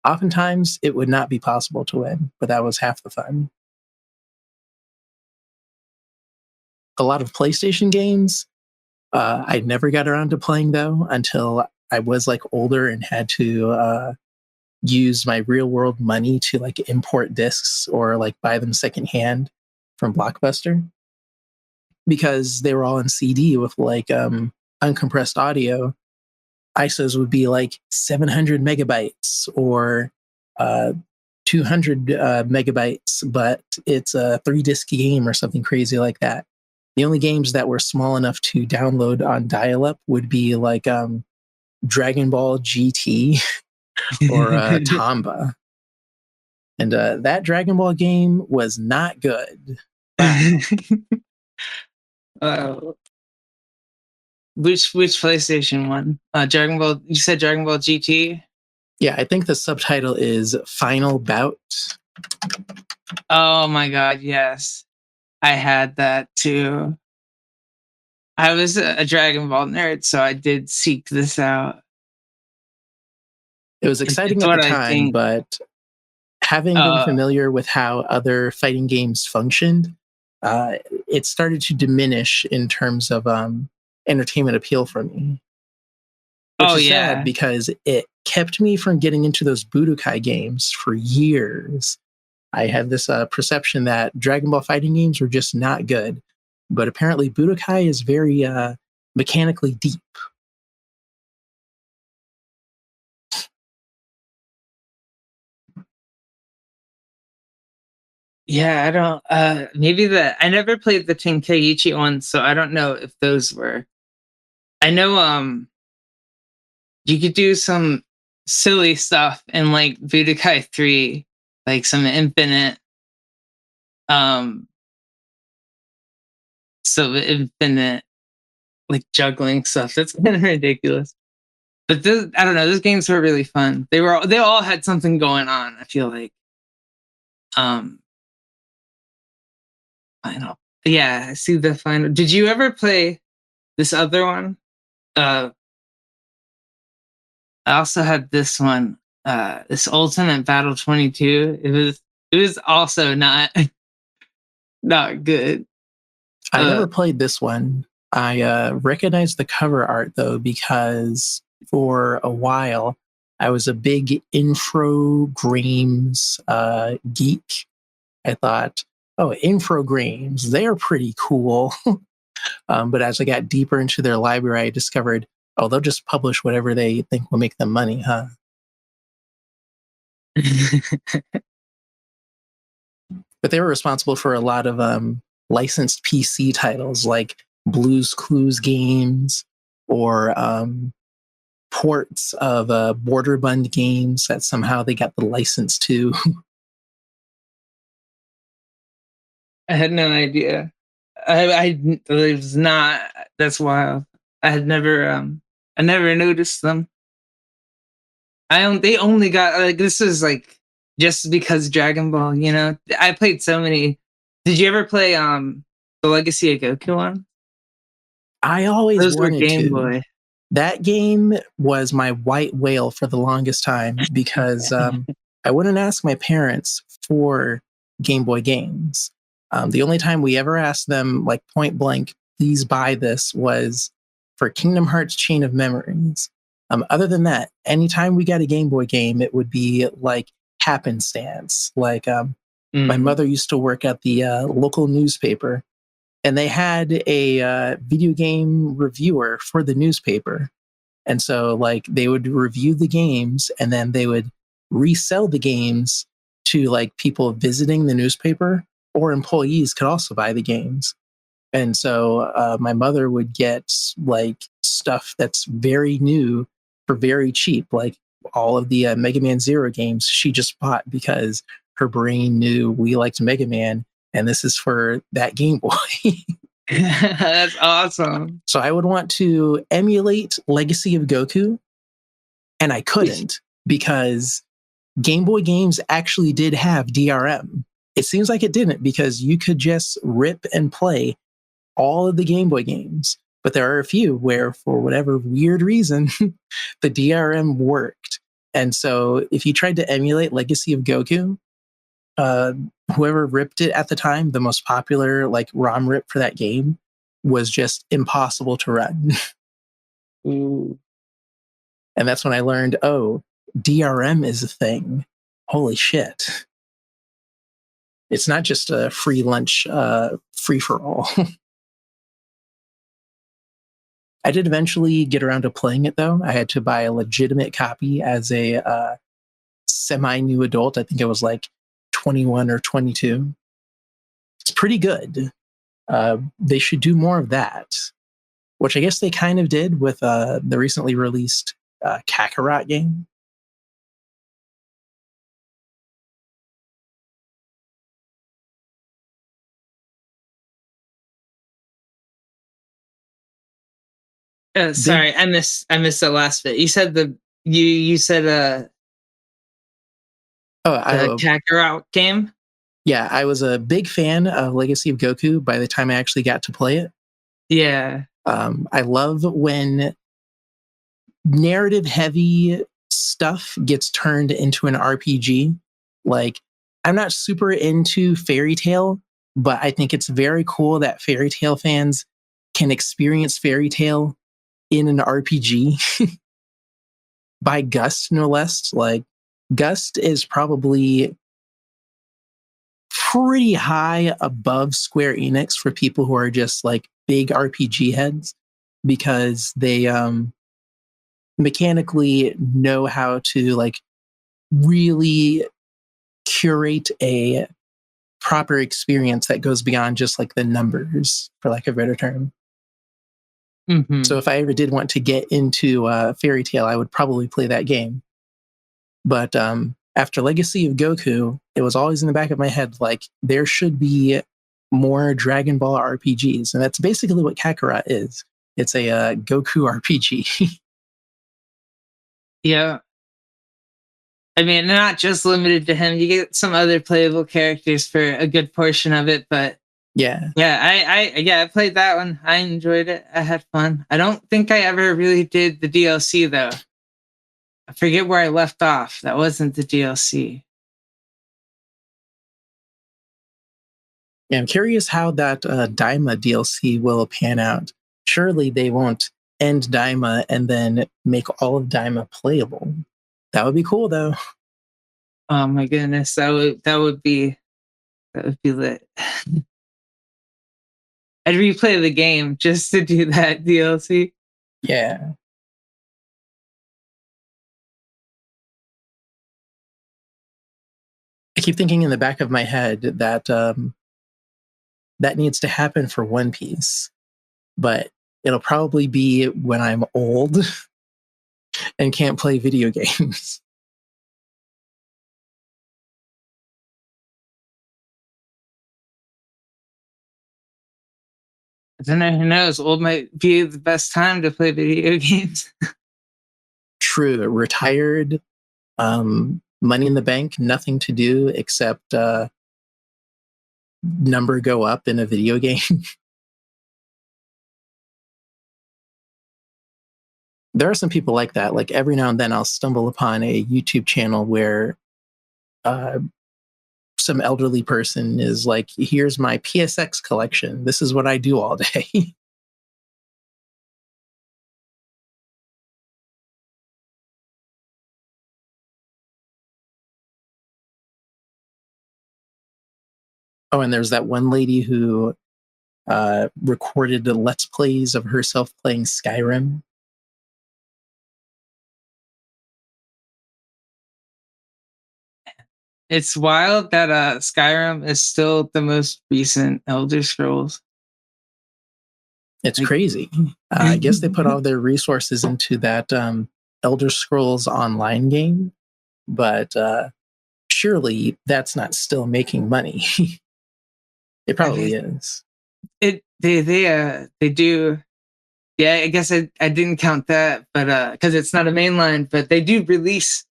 Oftentimes, it would not be possible to win, but that was half the fun. A lot of PlayStation games, I never got around to playing, though, until I was like older and had to use my real world money to like import discs or like buy them secondhand from Blockbuster, because they were all in CD with like uncompressed audio. ISOs would be like 700 megabytes or 200 megabytes, but it's a 3-disc game or something crazy like that. The only games that were small enough to download on dial-up would be like Dragon Ball GT or Tomba. And that Dragon Ball game was not good. Which PlayStation one? Dragon Ball. You said Dragon Ball GT? Yeah, I think the subtitle is Final Bout. Oh my god, yes. I had that too. I was a Dragon Ball nerd, so I did seek this out. It was exciting at the time, but having been familiar with how other fighting games functioned, it started to diminish in terms of entertainment appeal for me. Which is sad because it kept me from getting into those Budokai games for years. I had this perception that Dragon Ball fighting games were just not good, but apparently Budokai is very mechanically deep. Yeah, I don't. Maybe I never played the Tenkaichi one, so I don't know if those were. I know you could do some silly stuff in like Budokai 3, like some infinite like juggling stuff. That's kind of ridiculous. But I don't know, those games were really fun. They all had something going on, I feel like. I know. Yeah, I see the final. Did you ever play this other one? I also had this one, this Ultimate Battle 22. It was also not good. I never played this one. I recognized the cover art though, because for a while I was a big Infogrames geek. I thought, oh, Infogrames, they're pretty cool. But as I got deeper into their library, I discovered, oh, they'll just publish whatever they think will make them money, huh? But they were responsible for a lot of licensed PC titles like Blue's Clues games or ports of Borderbund games that somehow they got the license to. I had no idea. I was not. That's wild. I had never. I never noticed them. I don't. They only got like this is like just because Dragon Ball. You know, I played so many. Did you ever play the Legacy of Goku one? I always Those were wanted Game to. Boy. That game was my white whale for the longest time because I wouldn't ask my parents for Game Boy games. The only time we ever asked them, like point blank, please buy this was for Kingdom Hearts Chain of Memories. Other than that, anytime we got a Game Boy game, it would be like happenstance. Like my mother used to work at the local newspaper, and they had a video game reviewer for the newspaper. And so like they would review the games and then they would resell the games to like people visiting the newspaper, or employees could also buy the games. And so my mother would get like stuff that's very new for very cheap, like all of the Mega Man Zero games she just bought because her brain knew we liked Mega Man, and this is for that Game Boy. That's awesome. So I would want to emulate Legacy of Goku, and I couldn't because Game Boy games actually did have DRM. It seems like it didn't because you could just rip and play all of the Game Boy games. But there are a few where, for whatever weird reason, the DRM worked. And so if you tried to emulate Legacy of Goku, whoever ripped it at the time, the most popular like ROM rip for that game, was just impossible to run. Ooh. And that's when I learned, oh, DRM is a thing. Holy shit. It's not just a free lunch, free for all. I did eventually get around to playing it, though. I had to buy a legitimate copy as a semi-new adult. I think it was like 21 or 22. It's pretty good. They should do more of that, which I guess they kind of did with the recently released Kakarot game. Sorry, I missed the last bit. You said you said the Kakarot game? Yeah, I was a big fan of Legacy of Goku by the time I actually got to play it. Yeah. I love when narrative heavy stuff gets turned into an RPG. Like, I'm not super into Fairy Tail, but I think it's very cool that Fairy Tail fans can experience Fairy Tail in an RPG by Gust, no less. Like, Gust is probably pretty high above Square Enix for people who are just like big RPG heads, because they mechanically know how to like really curate a proper experience that goes beyond just like the numbers, for lack of a better term. Mm-hmm. So if I ever did want to get into Fairy Tail, I would probably play that game. But after Legacy of Goku, it was always in the back of my head, like, there should be more Dragon Ball RPGs. And that's basically what Kakarot is. It's a Goku RPG. Yeah. I mean, not just limited to him. You get some other playable characters for a good portion of it, but yeah. I played that one. I enjoyed it. I had fun. I don't think I ever really did the DLC though. I forget where I left off. That wasn't the DLC. Yeah, I'm curious how that Daima DLC will pan out. Surely they won't end Daima and then make all of Daima playable. That would be cool, though. Oh my goodness, that would be lit. I'd replay the game just to do that DLC. Yeah. I keep thinking in the back of my head that that needs to happen for One Piece, but it'll probably be when I'm old and can't play video games. I don't know. Who knows? Old might be the best time to play video games. True. Retired, money in the bank, nothing to do except number go up in a video game. There are some people like that. Like every now and then I'll stumble upon a YouTube channel where some elderly person is like, here's my PSX collection. This is what I do all day. Oh, and there's that one lady who recorded the Let's Plays of herself playing Skyrim. It's wild that Skyrim is still the most recent Elder Scrolls. It's crazy. I guess they put all their resources into that Elder Scrolls Online game, but surely that's not still making money. It probably is. They do. Yeah, I guess I didn't count that, but because it's not a mainline, but they do release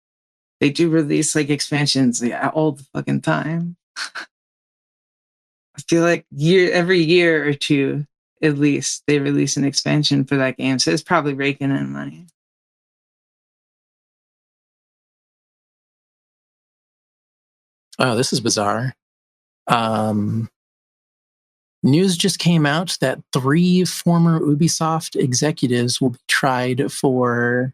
like expansions all the fucking time. I feel like every year or two at least they release an expansion for that game, so it's probably raking in money. Oh, this is bizarre. News just came out that 3 former Ubisoft executives will be tried for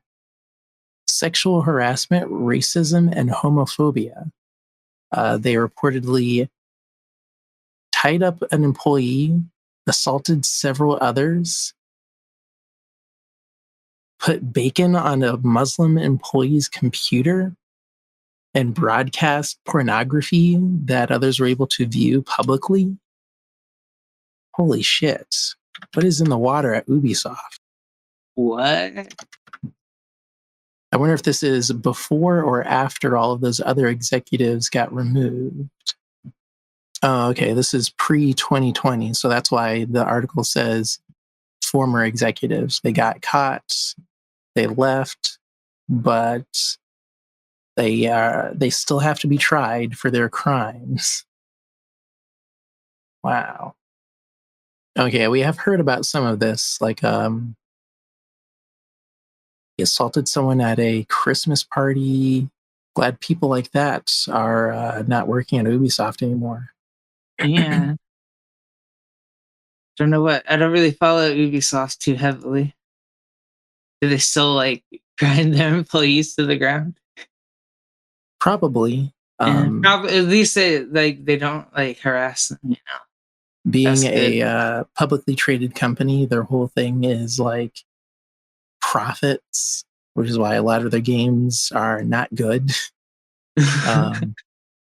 sexual harassment, racism, and homophobia. They reportedly tied up an employee, assaulted several others, put bacon on a Muslim employee's computer, and broadcast pornography that others were able to view publicly. Holy shit. What is in the water at Ubisoft? What? I wonder if this is before or after all of those other executives got removed. Oh, okay. This is pre-2020. So that's why the article says former executives. They got caught, they left, but they still have to be tried for their crimes. Wow. Okay, we have heard about some of this. Like, he assaulted someone at a Christmas party. Glad people like that are not working at Ubisoft anymore. Yeah. Don't know what. I don't really follow Ubisoft too heavily. Do they still like grind their employees to the ground? Probably. At least they don't like harass them, you know. Being a publicly traded company, their whole thing is like profits, which is why a lot of their games are not good.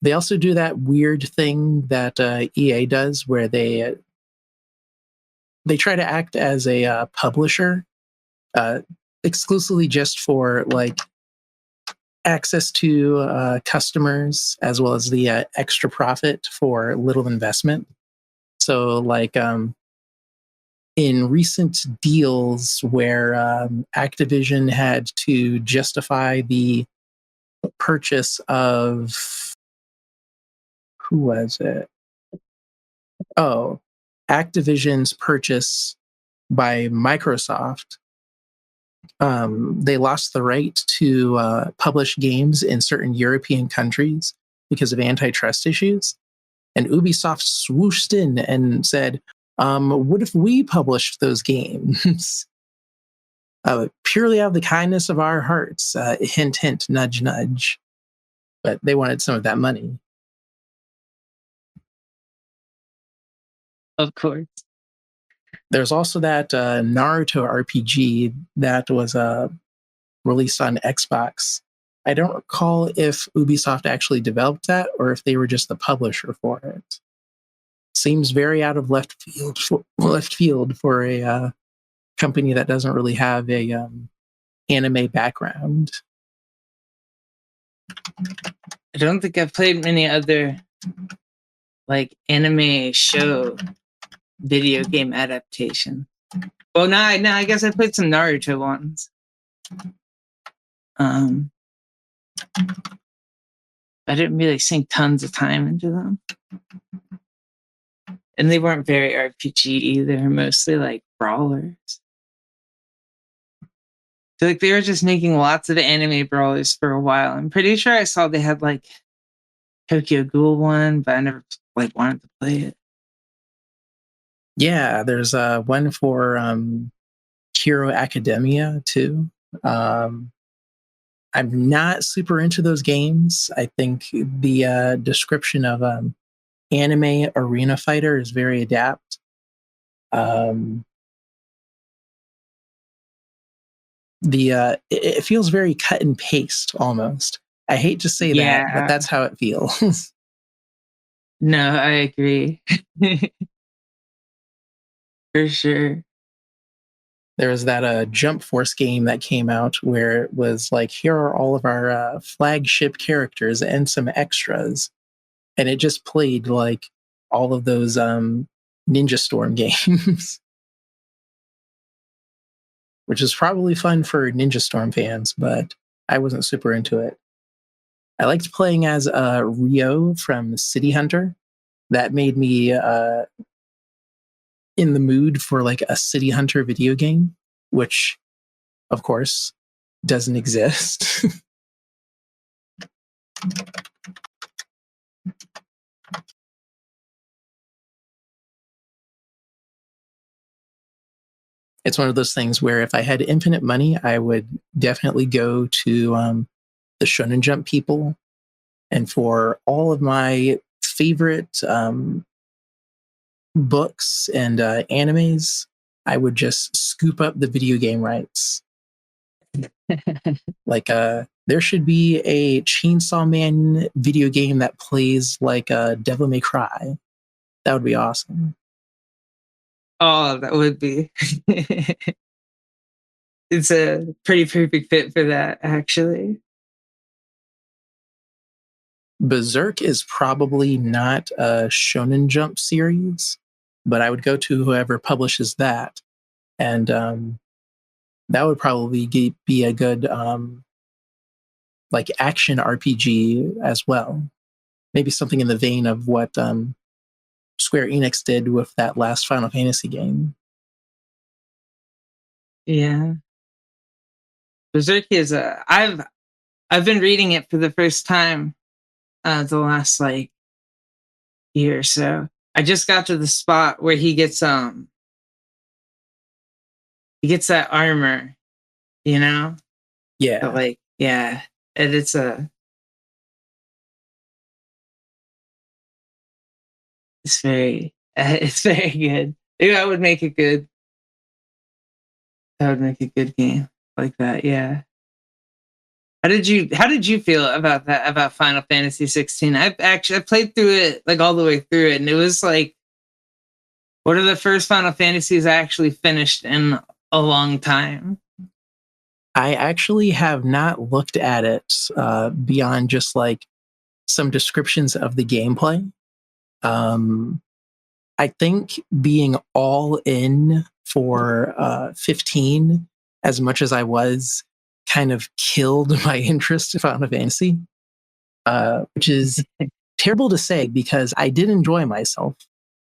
They also do that weird thing that EA does where they try to act as a publisher exclusively just for like access to customers as well as the extra profit for little investment. So like in recent deals where Activision had to justify the purchase of, who was it? Oh, Activision's purchase by Microsoft. They lost the right to publish games in certain European countries because of antitrust issues. And Ubisoft swooshed in and said, what if we published those games? Purely out of the kindness of our hearts. Hint, hint, nudge, nudge. But they wanted some of that money. Of course. There's also that Naruto RPG that was released on Xbox. I don't recall if Ubisoft actually developed that or if they were just the publisher for it. Seems very out of left field for a company that doesn't really have a anime background. I don't think I've played many other like anime show video game adaptation. Well, no, I guess I played some Naruto ones. I didn't really sink tons of time into them. And they weren't very RPG either, mostly like brawlers. So like they were just making lots of anime brawlers for a while. I'm pretty sure I saw they had like Tokyo Ghoul one, but I never like wanted to play it. Yeah, there's one for Hero Academia too. I'm not super into those games. I think the description of anime arena fighter is very adept. It feels very cut and paste almost. I hate to say that, but that's how it feels. No, I agree. For sure. There was that Jump Force game that came out where it was like, here are all of our flagship characters and some extras. And it just played like all of those Ninja Storm games. Which is probably fun for Ninja Storm fans, but I wasn't super into it. I liked playing as Rio from City Hunter. That made me in the mood for like a City Hunter video game, which, of course, doesn't exist. It's one of those things where if I had infinite money, I would definitely go to the Shonen Jump people. And for all of my favorite books and animes, I would just scoop up the video game rights. Like there should be a Chainsaw Man video game that plays like Devil May Cry. That would be awesome. Oh, that would be. It's a pretty perfect fit for that, actually. Berserk is probably not a Shonen Jump series, but I would go to whoever publishes that. And that would probably be a good like action RPG as well. Maybe something in the vein of what Square Enix did with that last Final Fantasy game. Yeah. Berserk is I've been reading it for the first time the last like year or so. I just got to the spot where he gets that armor, you know? Yeah. But like, yeah. And it's very good. Maybe I would make it good. That would make a good game like that, yeah. How did you feel about that, about Final Fantasy 16? I played through it like all the way through it, and it was like one of the first Final Fantasies I actually finished in a long time. I actually have not looked at it beyond just like some descriptions of the gameplay. I think being all in for 15, as much as I was, kind of killed my interest in Final Fantasy, which is terrible to say because I did enjoy myself.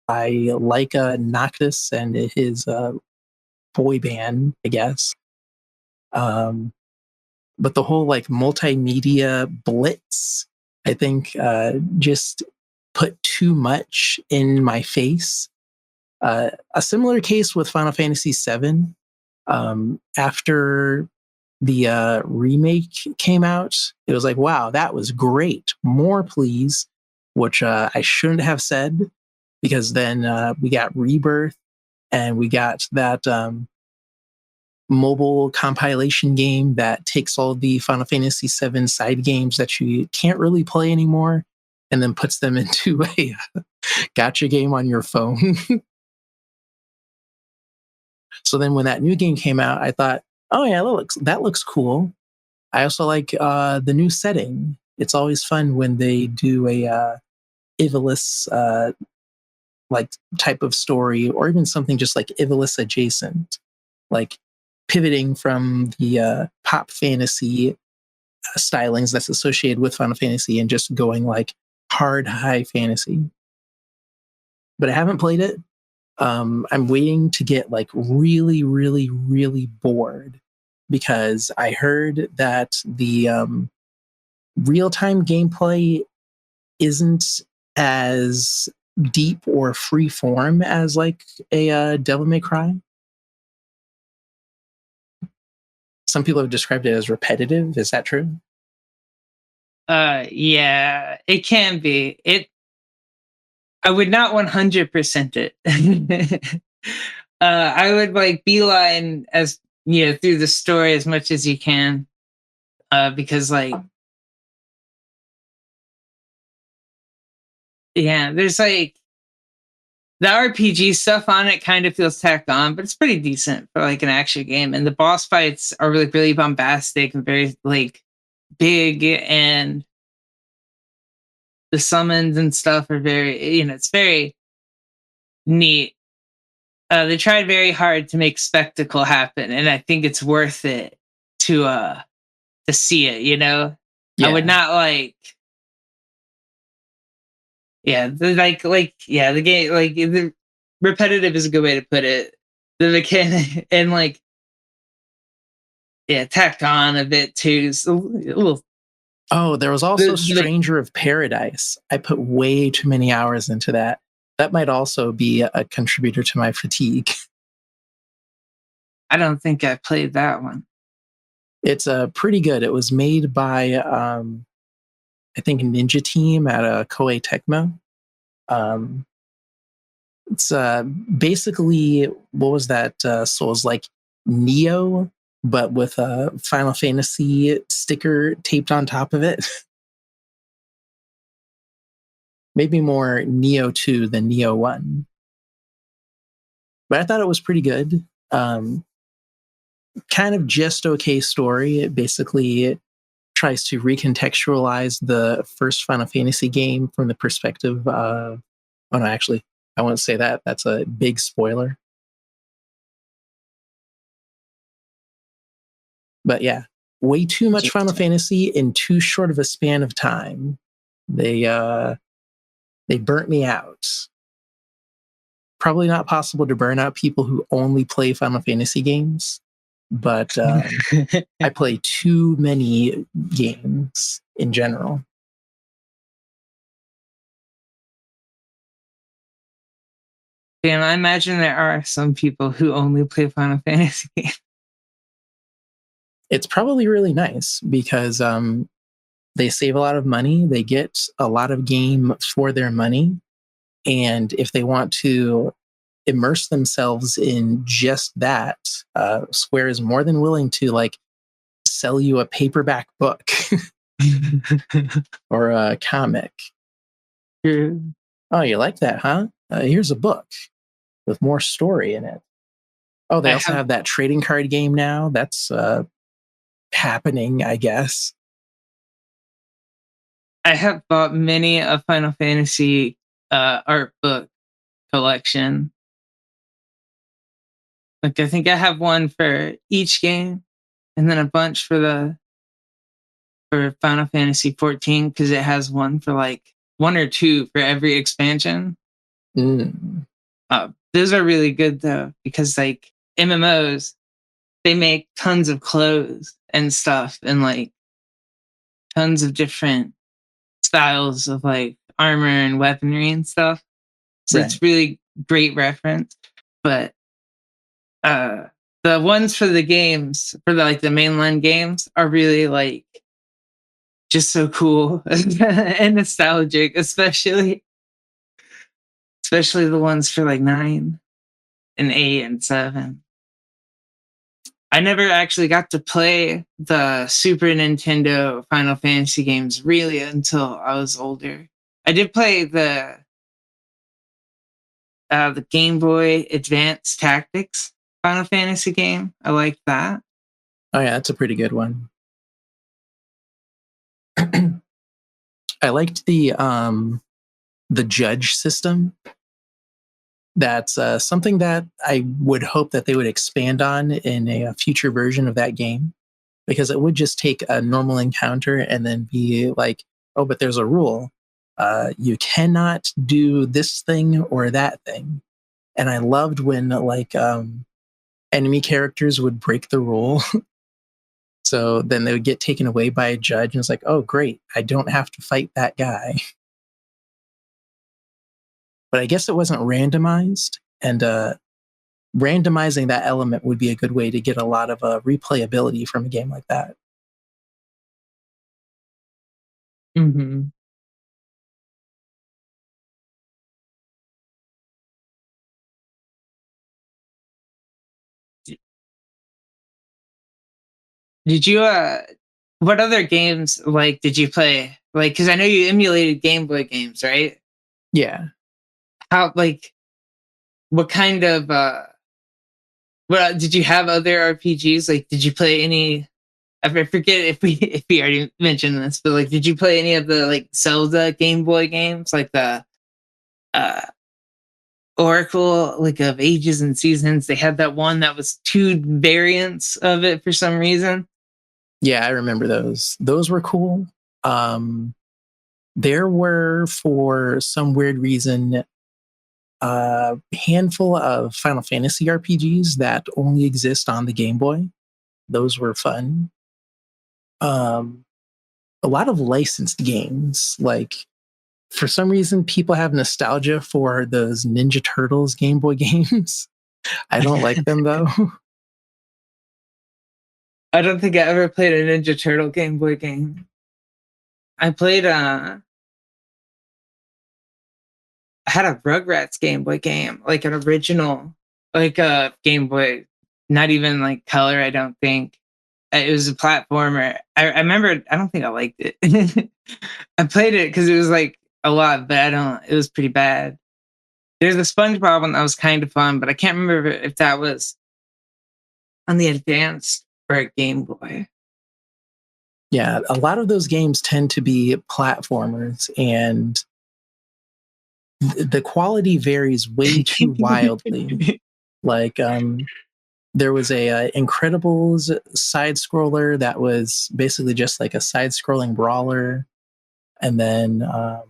I like Noctis and his boy band, I guess. But the whole like multimedia blitz, I think, just put too much in my face. A similar case with Final Fantasy VII. After the remake came out, it was like, wow, that was great. More, please. Which I shouldn't have said, because then we got Rebirth and we got that mobile compilation game that takes all the Final Fantasy VII side games that you can't really play anymore and then puts them into a gacha game on your phone. So then when that new game came out, I thought, oh yeah, that looks cool. I also like the new setting. It's always fun when they do a Ivalice like type of story, or even something just like Ivalice adjacent, like pivoting from the pop fantasy stylings that's associated with Final Fantasy and just going like hard high fantasy. But I haven't played it. I'm waiting to get like really, really, really bored, because I heard that the real-time gameplay isn't as deep or free form as like a Devil May Cry. Some people have described it as repetitive. Is that true? Yeah, it can be. I would not 100% it. I would like beeline as through the story as much as you can, because like there's like the RPG stuff on it kind of feels tacked on, but it's pretty decent for like an action game. And the boss fights are really, really bombastic and very like big, and the summons and stuff are very, it's very neat. They tried very hard to make spectacle happen, and I think it's worth it to see it. Yeah. I would not like. Yeah, the game, like the repetitive is a good way to put it. The mechanic and like tacked on a bit too. So a little. Oh, there was also Stranger of Paradise. I put way too many hours into that. That might also be a contributor to my fatigue. I don't think I played that one. It's pretty good. It was made by, I think, Ninja Team at Koei Tecmo. It's basically, what was that? Souls like Neo, but with a Final Fantasy sticker taped on top of it. Maybe more Neo 2 than Neo 1. But I thought it was pretty good. Kind of just okay story. It basically tries to recontextualize the first Final Fantasy game from the perspective of... Oh, no, actually, I won't say that. That's a big spoiler. But yeah, way too much Final Fantasy in too short of a span of time. They burnt me out. Probably not possible to burn out people who only play Final Fantasy games, but I play too many games in general. And I imagine there are some people who only play Final Fantasy games. It's probably really nice because they save a lot of money. They get a lot of game for their money. And if they want to immerse themselves in just that, Square is more than willing to like sell you a paperback book or a comic. Oh, you like that, huh? Here's a book with more story in it. Oh, they also have that trading card game now. That's happening, I guess. I have bought many a Final Fantasy art book collection. Like, I think I have one for each game, and then a bunch for Final Fantasy 14, because it has one for like one or two for every expansion. Those are really good though, because like MMOs, they make tons of clothes and stuff, and like tons of different styles of like armor and weaponry and stuff. So It's really great reference. But the ones for the games, for the mainline games, are really like just so cool and nostalgic, especially the ones for like 9 and 8 and 7. I never actually got to play the Super Nintendo Final Fantasy games really until I was older. I did play the Game Boy Advance Tactics Final Fantasy game. I liked that. Oh yeah, that's a pretty good one. I liked the judge system. That's something that I would hope that they would expand on in a future version of that game, because it would just take a normal encounter and then be like, oh, but there's a rule. You cannot do this thing or that thing. And I loved when like enemy characters would break the rule. So then they would get taken away by a judge, and it's like, oh, great, I don't have to fight that guy. But I guess it wasn't randomized, and randomizing that element would be a good way to get a lot of replayability from a game like that. Mm-hmm. Did you what other games like did you play? Like, because I know you emulated Game Boy games, right? Yeah. How, like, what kind of what did you have other RPGs? Like, did you play any? I forget if we already mentioned this, but like, did you play any of the like Zelda Game Boy games, like the uh Oracle, like of Ages and Seasons? They had that one that was two variants of it for some reason. Yeah, I remember those. Those were cool. There were, for some weird reason, a handful of Final Fantasy RPGs that only exist on the Game Boy. Those were fun. A lot of licensed games. Like, for some reason, people have nostalgia for those Ninja Turtles Game Boy games. I don't like them, though. I don't think I ever played a Ninja Turtle Game Boy game. I played I had a Rugrats Game Boy game, like an original, like a Game Boy, not even like color, I don't think. It was a platformer. I remember, I don't think I liked it. I played it because it was like a lot, but it was pretty bad. There's a SpongeBob one that was kind of fun, but I can't remember if that was on the advanced or Game Boy. Yeah, a lot of those games tend to be platformers, and the quality varies way too wildly. Like, there was a Incredibles side scroller that was basically just like a side scrolling brawler, and then I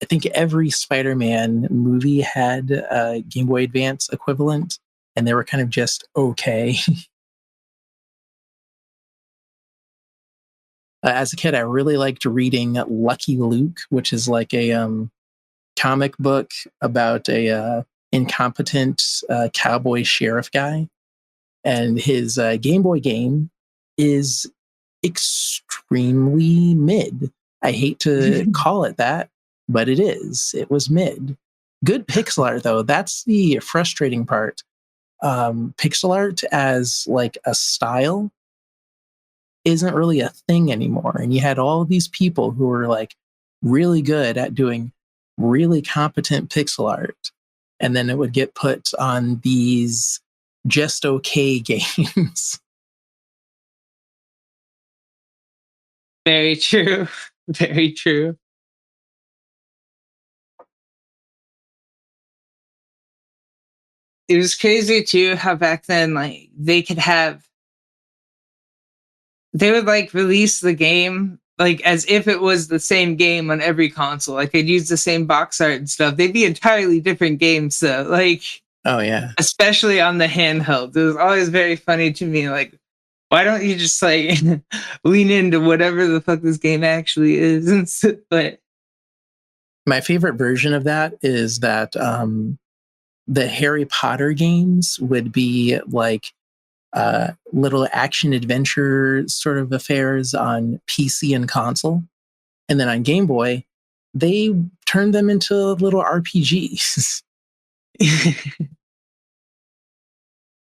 think every Spider-Man movie had a Game Boy Advance equivalent, and they were kind of just okay. As a kid, I really liked reading Lucky Luke, which is like a comic book about a incompetent cowboy sheriff guy, and his Game Boy game is extremely mid. I hate to call it that, but it is. It was mid. Good pixel art, though. That's the frustrating part. Pixel art as like a style isn't really a thing anymore. And you had all these people who were like really good at doing really competent pixel art. And then it would get put on these just okay games. Very true. Very true. It was crazy too how back then, like, they would like release the game like as if it was the same game on every console. Like, they'd use the same box art and stuff. They'd be entirely different games though. Like, oh yeah, especially on the handheld. It was always very funny to me. Like, why don't you just like lean into whatever the fuck this game actually is? But my favorite version of that is that the Harry Potter games would be like little action adventure sort of affairs on PC and console. And then on Game Boy, they turned them into little RPGs.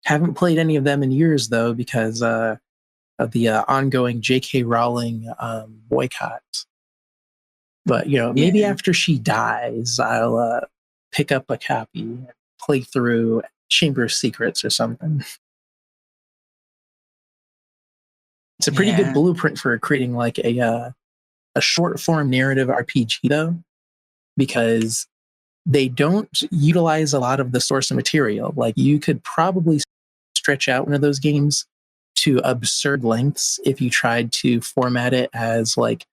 Haven't played any of them in years, though, because of the ongoing J.K. Rowling boycott. But, maybe after she dies, I'll pick up a copy and play through Chamber of Secrets or something. It's a pretty good blueprint for creating like a short form narrative RPG, though, because they don't utilize a lot of the source material. Like, you could probably stretch out one of those games to absurd lengths if you tried to format it as like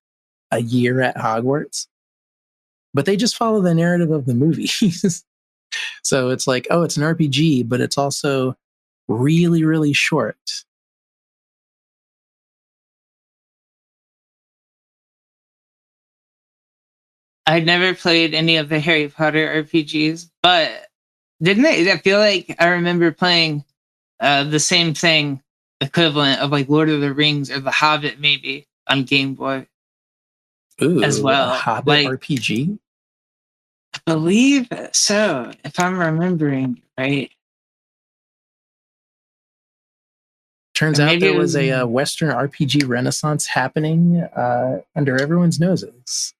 a year at Hogwarts. But they just follow the narrative of the movies. So it's like, oh, it's an RPG, but it's also really, really short. I'd never played any of the Harry Potter RPGs, but didn't they? I feel like I remember playing the same thing, equivalent of like Lord of the Rings or The Hobbit, maybe on Game Boy. Ooh, as well. A Hobbit like, RPG? I believe so, if I'm remembering right. Turns out there was a Western RPG renaissance happening under everyone's noses.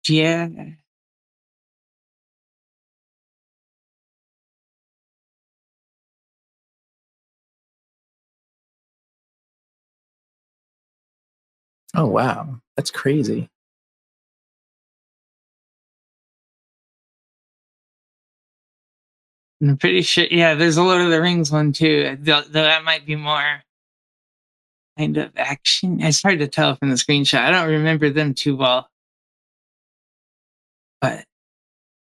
Yeah. Oh, wow. That's crazy. I'm pretty sure. Yeah, there's a Lord of the Rings one too. Though that might be more kind of action. It's hard to tell from the screenshot. I don't remember them too well. But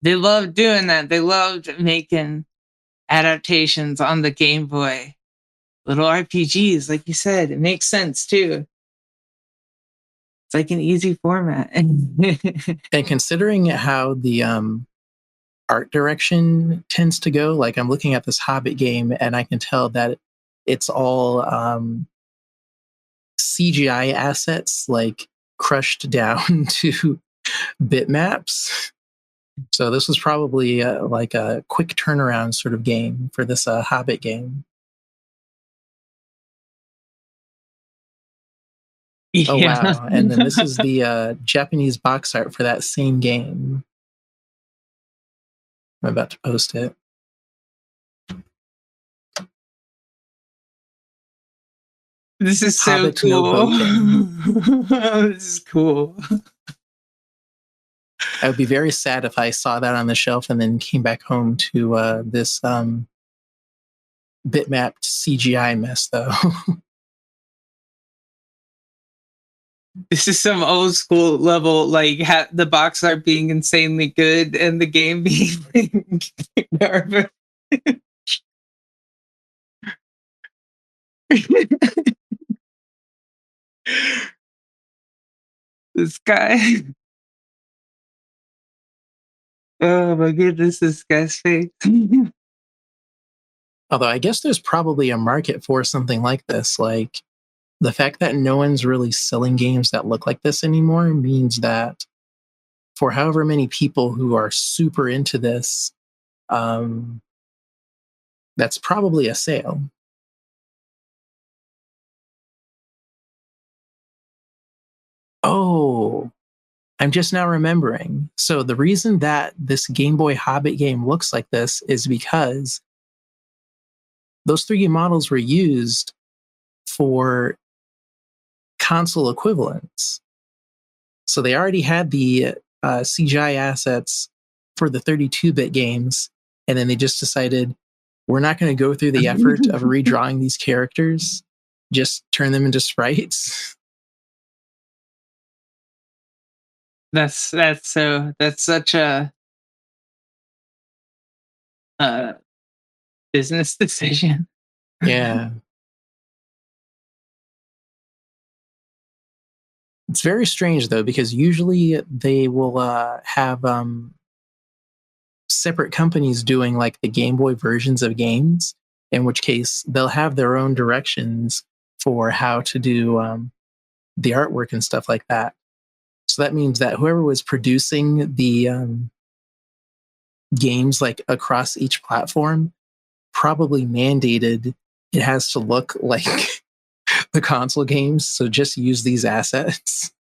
they loved doing that. They loved making adaptations on the Game Boy. Little RPGs, like you said. It makes sense too. It's like an easy format. And considering how the art direction tends to go, like, I'm looking at this Hobbit game and I can tell that it's all CGI assets, like crushed down to bitmaps. So this was probably like a quick turnaround sort of game for this Hobbit game. Yeah. Oh, wow. And then this is the Japanese box art for that same game. I'm about to post it. This is Hobbit so cool. This is cool. I would be very sad if I saw that on the shelf and then came back home to this bitmapped CGI mess, though. This is some old school level, like the box art being insanely good and the game being garbage. This guy. Oh my goodness, this guy's face. Although I guess there's probably a market for something like this. Like, the fact that no one's really selling games that look like this anymore means that for however many people who are super into this, that's probably a sale. Oh, I'm just now remembering. So the reason that this Game Boy Hobbit game looks like this is because those 3D models were used for console equivalents. So they already had the CGI assets for the 32-bit games, and then they just decided, we're not going to go through the effort of redrawing these characters, just turn them into sprites. That's such a business decision. Yeah. It's very strange, though, because usually they will have separate companies doing like the Game Boy versions of games, in which case they'll have their own directions for how to do the artwork and stuff like that. So that means that whoever was producing the games like across each platform probably mandated it has to look like the console games, so just use these assets.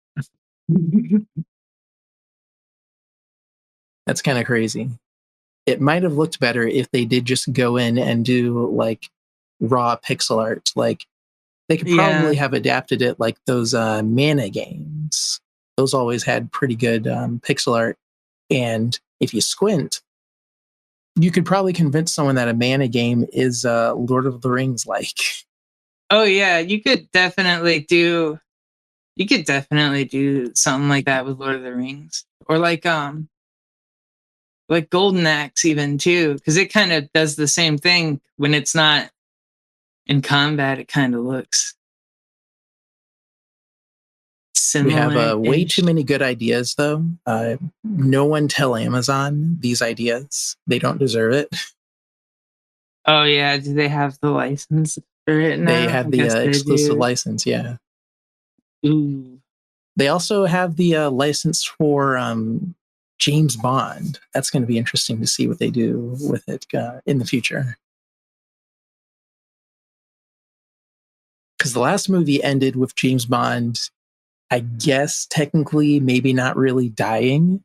That's kind of crazy. It might have looked better if they did just go in and do like raw pixel art. Like they could probably have adapted it like those Mana games. Those always had pretty good pixel art. And if you squint, you could probably convince someone that a Mana game is Lord of the Rings like. Oh yeah, you could definitely do something like that with Lord of the Rings. Or like Golden Axe even too, because it kind of does the same thing when it's not in combat. It kind of looks similar. We have way too many good ideas, though. No one tell Amazon these ideas. They don't deserve it. Oh yeah, do they have the license for it now? They have the exclusive license, yeah. Ooh. They also have the license for James Bond. That's going to be interesting to see what they do with it in the future. Because the last movie ended with James Bond, I guess technically maybe not really dying.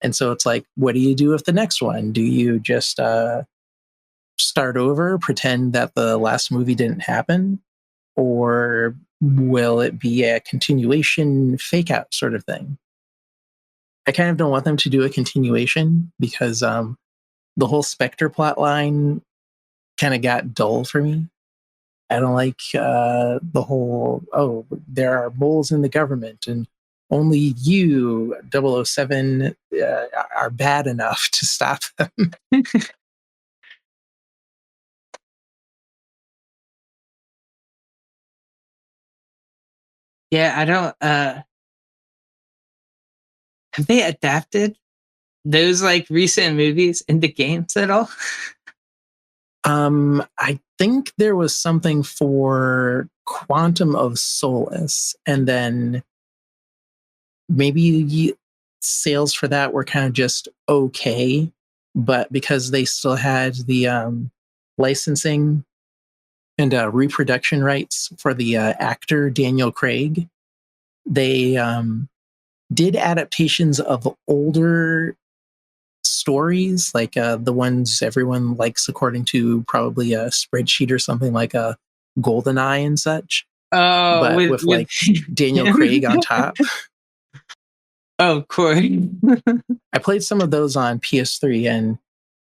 And so it's like, what do you do with the next one? Do you just start over, pretend that the last movie didn't happen? Or will it be a continuation fake out sort of thing? I kind of don't want them to do a continuation because the whole Spectre plot line kind of got dull for me. I don't like the whole, there are moles in the government and only you, 007, are bad enough to stop them. Yeah, I don't have they adapted those like recent movies into games at all? I think there was something for Quantum of Solace, and then maybe sales for that were kind of just okay, but because they still had the licensing and reproduction rights for the actor Daniel Craig, they did adaptations of older stories, like the ones everyone likes according to probably a spreadsheet or something like a GoldenEye and such. Oh, but with like Daniel Craig on top. Oh, of course. I played some of those on PS3 and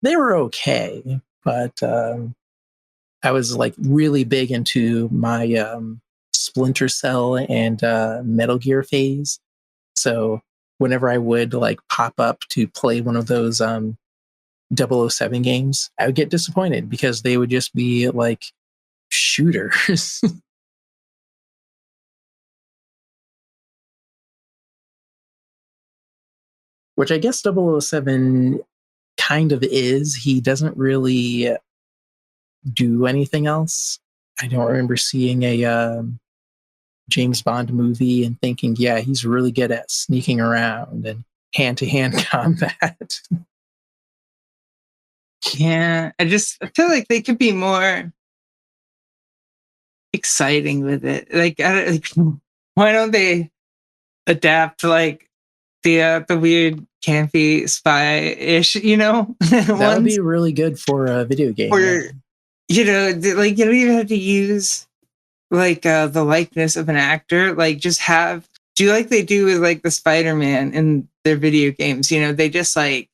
they were okay, but I was like really big into my Splinter Cell and Metal Gear phase. So whenever I would like pop up to play one of those 007 games, I would get disappointed because they would just be like shooters. Which I guess 007 kind of is. He doesn't really do anything else. I don't remember seeing a James Bond movie and thinking, yeah, he's really good at sneaking around and hand-to-hand combat. Yeah, I feel like they could be more exciting with it. Like, why don't they adapt like the weird campy spy-ish, That would be really good for a video game. Or, like you don't even have to use like the likeness of an actor. Like just do like they do with like the Spider-Man in their video games. They just like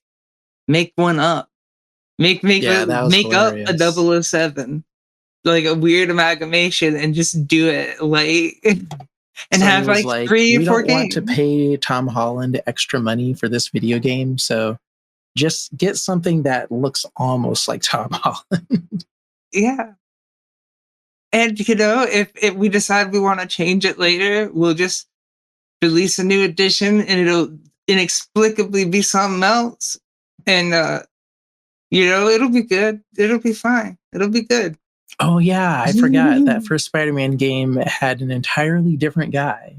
make one up. Make up a 007, like a weird amalgamation, and just do it like and have like 3 or 4 games. We don't want to pay Tom Holland extra money for this video game, so just get something that looks almost like Tom Holland. Yeah. And if we decide we want to change it later, we'll just release a new edition and it'll inexplicably be something else. And it'll be good. It'll be fine. It'll be good. Oh yeah, I forgot that first Spider-Man game had an entirely different guy.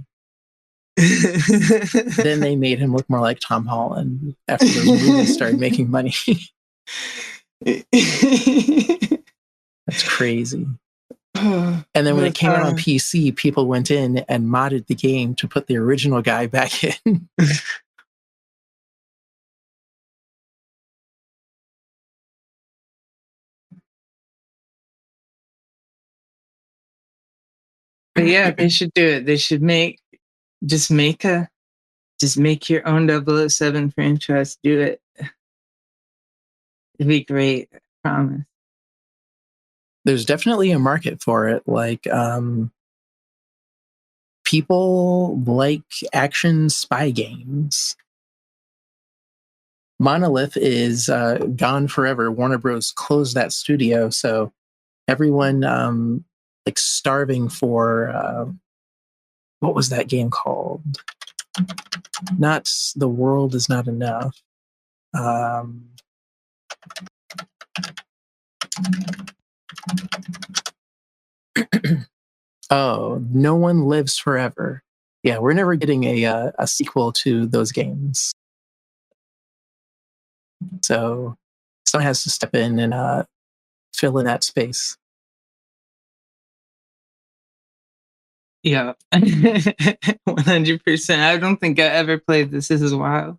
Then they made him look more like Tom Holland after those movies started making money. That's crazy. And then when it came out on PC, people went in and modded the game to put the original guy back in. But yeah, they should do it. They should make your own 007 franchise. Do it. It'd be great. I promise. There's definitely a market for it. Like, people like action spy games. Monolith is gone forever. Warner Bros. Closed that studio, so everyone like starving for what was that game called? Not The World Is Not Enough. Oh, No One Lives Forever. Yeah, we're never getting a sequel to those games. So someone has to step in and fill in that space. Yeah, 100%. I don't think I ever played This Is Wild.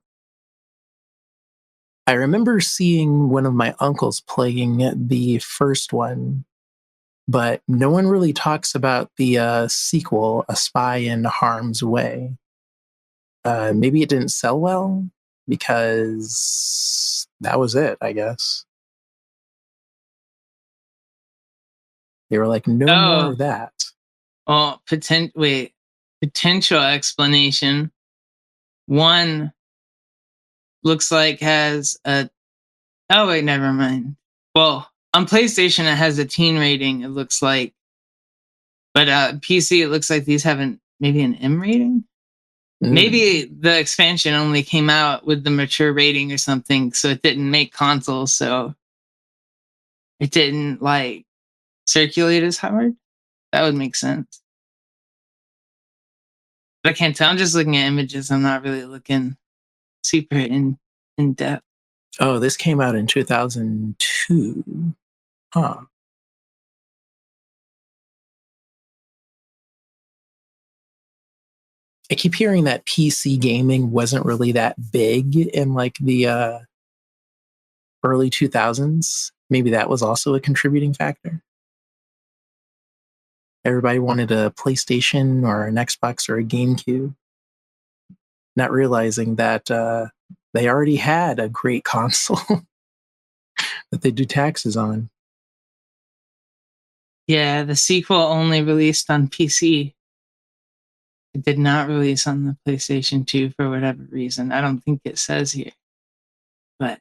I remember seeing one of my uncles playing the first one, but no one really talks about the sequel, A Spy in Harm's Way. Maybe it didn't sell well because that was it, I guess. They were like, no more of that. Well, potential explanation. One looks like has a... Oh, wait, never mind. Well, on PlayStation, it has a teen rating, it looks like. But PC, it looks like these have maybe an M rating? Maybe the expansion only came out with the mature rating or something, so it didn't make consoles, so it didn't like circulate as hard. That would make sense. But I can't tell. I'm just looking at images. I'm not really looking super in depth. Oh, this came out in 2002. Huh. I keep hearing that PC gaming wasn't really that big in like the early 2000s. Maybe that was also a contributing factor. Everybody wanted a PlayStation or an Xbox or a GameCube, not realizing that they already had a great console that they do taxes on. Yeah, the sequel only released on PC. It did not release on the PlayStation 2 for whatever reason. I don't think it says here. But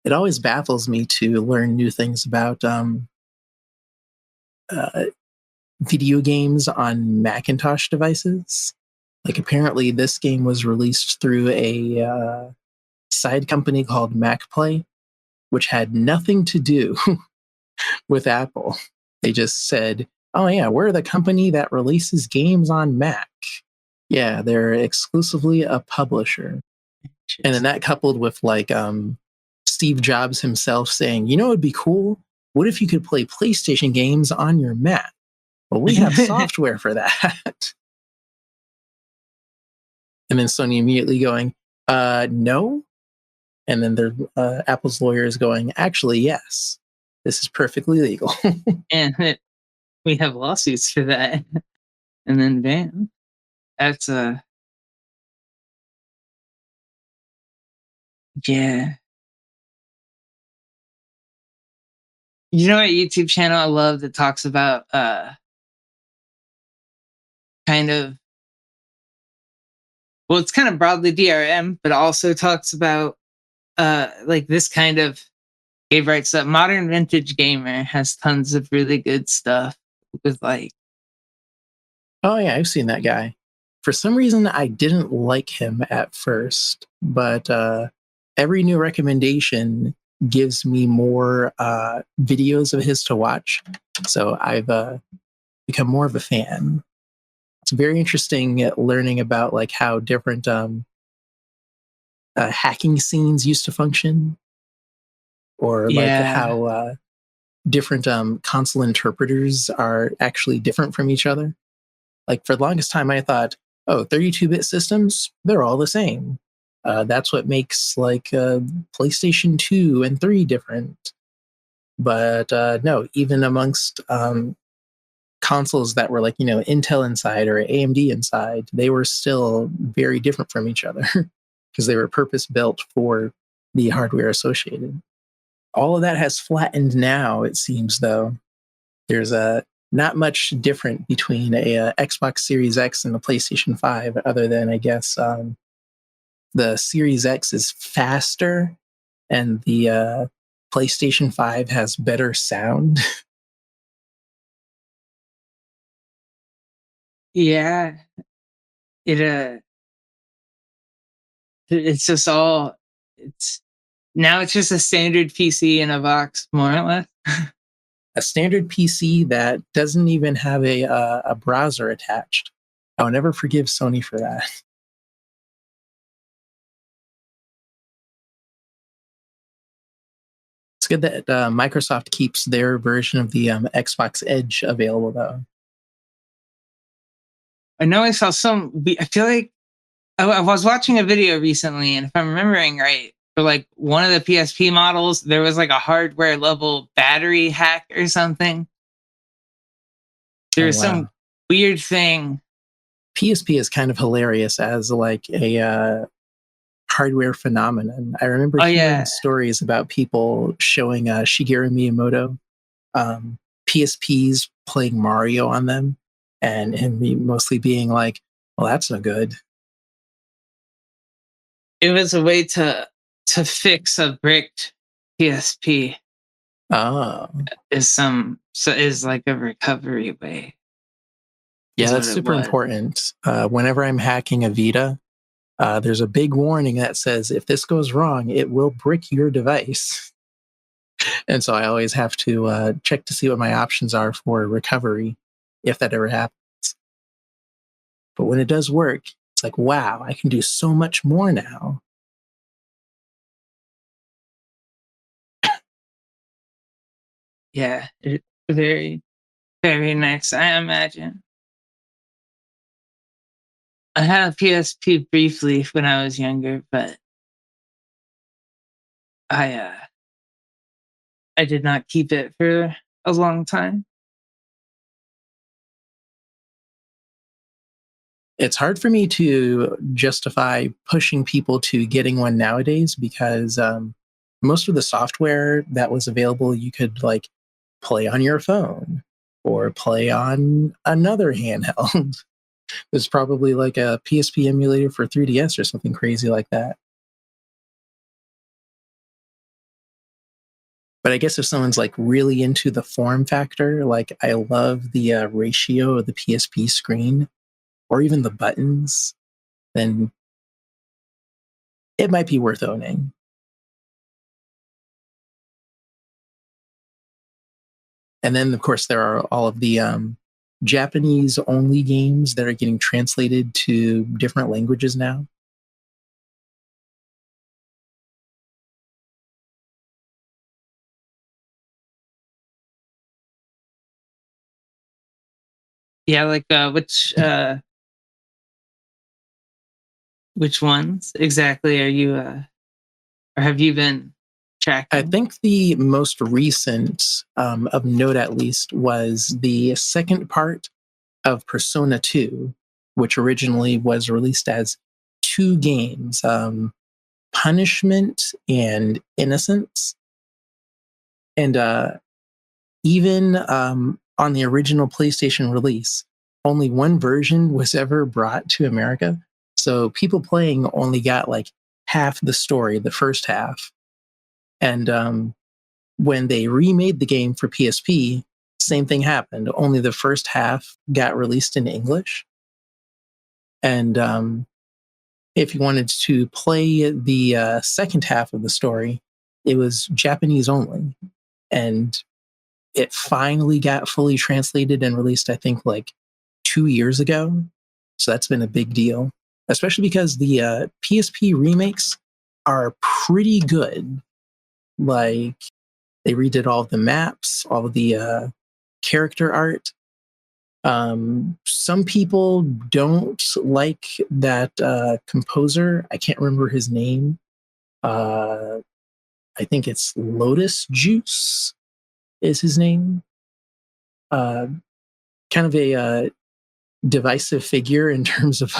it always baffles me to learn new things about video games on Macintosh devices. Like, apparently this game was released through a side company called MacPlay, which had nothing to do with Apple. They just said, oh yeah, we're the company that releases games on Mac. Yeah, they're exclusively a publisher. And then that coupled with like Steve Jobs himself saying, you know, it'd be cool. What if you could play PlayStation games on your Mac? Well, we have software for that. And then Sony immediately going, no. And then their Apple's lawyers going, actually, yes, this is perfectly legal. And we have lawsuits for that. And then bam, that's yeah. You know what YouTube channel I love that talks about kind of, well, it's kind of broadly DRM, but also talks about like this kind of game right stuff. Modern Vintage Gamer has tons of really good stuff with like... Oh yeah, I've seen that guy. For some reason, I didn't like him at first, but every new recommendation gives me more videos of his to watch. So I've become more of a fan. It's very interesting learning about like how different hacking scenes used to function, or like how different console interpreters are actually different from each other. Like, for the longest time, I thought, oh, 32-bit systems, they're all the same. That's what makes like PlayStation 2 and 3 different. But no, even amongst consoles that were like, Intel inside or AMD inside, they were still very different from each other because they were purpose built for the hardware associated. All of that has flattened now, it seems, though. There's not much different between a Xbox Series X and the PlayStation 5, other than, I guess, the Series X is faster and the PlayStation 5 has better sound. Yeah. It's just all, now it's just a standard PC in a box, more or less. A standard PC that doesn't even have a browser attached. I'll never forgive Sony for that. It's good that Microsoft keeps their version of the Xbox Edge available, though. I know I saw I feel like I was watching a video recently, and if I'm remembering right, for like one of the PSP models, there was like a hardware level battery hack or something. There's some weird thing. PSP is kind of hilarious as like a hardware phenomenon. I remember hearing stories about people showing Shigeru Miyamoto PSPs playing Mario on them, and him mostly being like, well, that's no good. It was a way to fix a bricked PSP. Oh. Is like a recovery way. Yeah, that's super important. Whenever I'm hacking a Vita, there's a big warning that says if this goes wrong, it will brick your device. And so I always have to check to see what my options are for recovery if that ever happens. But when it does work, it's like, wow, I can do so much more now. Yeah, very, very nice, I imagine. I had a PSP briefly when I was younger, but I did not keep it for a long time. It's hard for me to justify pushing people to getting one nowadays because most of the software that was available, you could like play on your phone or play on another handheld. There's probably like a PSP emulator for 3DS or something crazy like that. But I guess if someone's like really into the form factor, like I love the ratio of the PSP screen or even the buttons, then it might be worth owning. And then, of course, there are all of the Japanese-only games that are getting translated to different languages now. Yeah, like which ones exactly are you or have you been tracking? I think the most recent of note, at least, was the second part of Persona 2, which originally was released as 2 games, Punishment and Innocence. And even on the original PlayStation release, only one version was ever brought to America. So people playing only got like half the story, the first half. And when they remade the game for PSP, same thing happened. Only the first half got released in English. And if you wanted to play the second half of the story, it was Japanese only. And it finally got fully translated and released, I think, like 2 years ago. So that's been a big deal, especially because the PSP remakes are pretty good. Like, they redid all of the maps, all of the character art. Some people don't like that composer. I can't remember his name. I think it's Lotus Juice is his name. kind of a divisive figure in terms of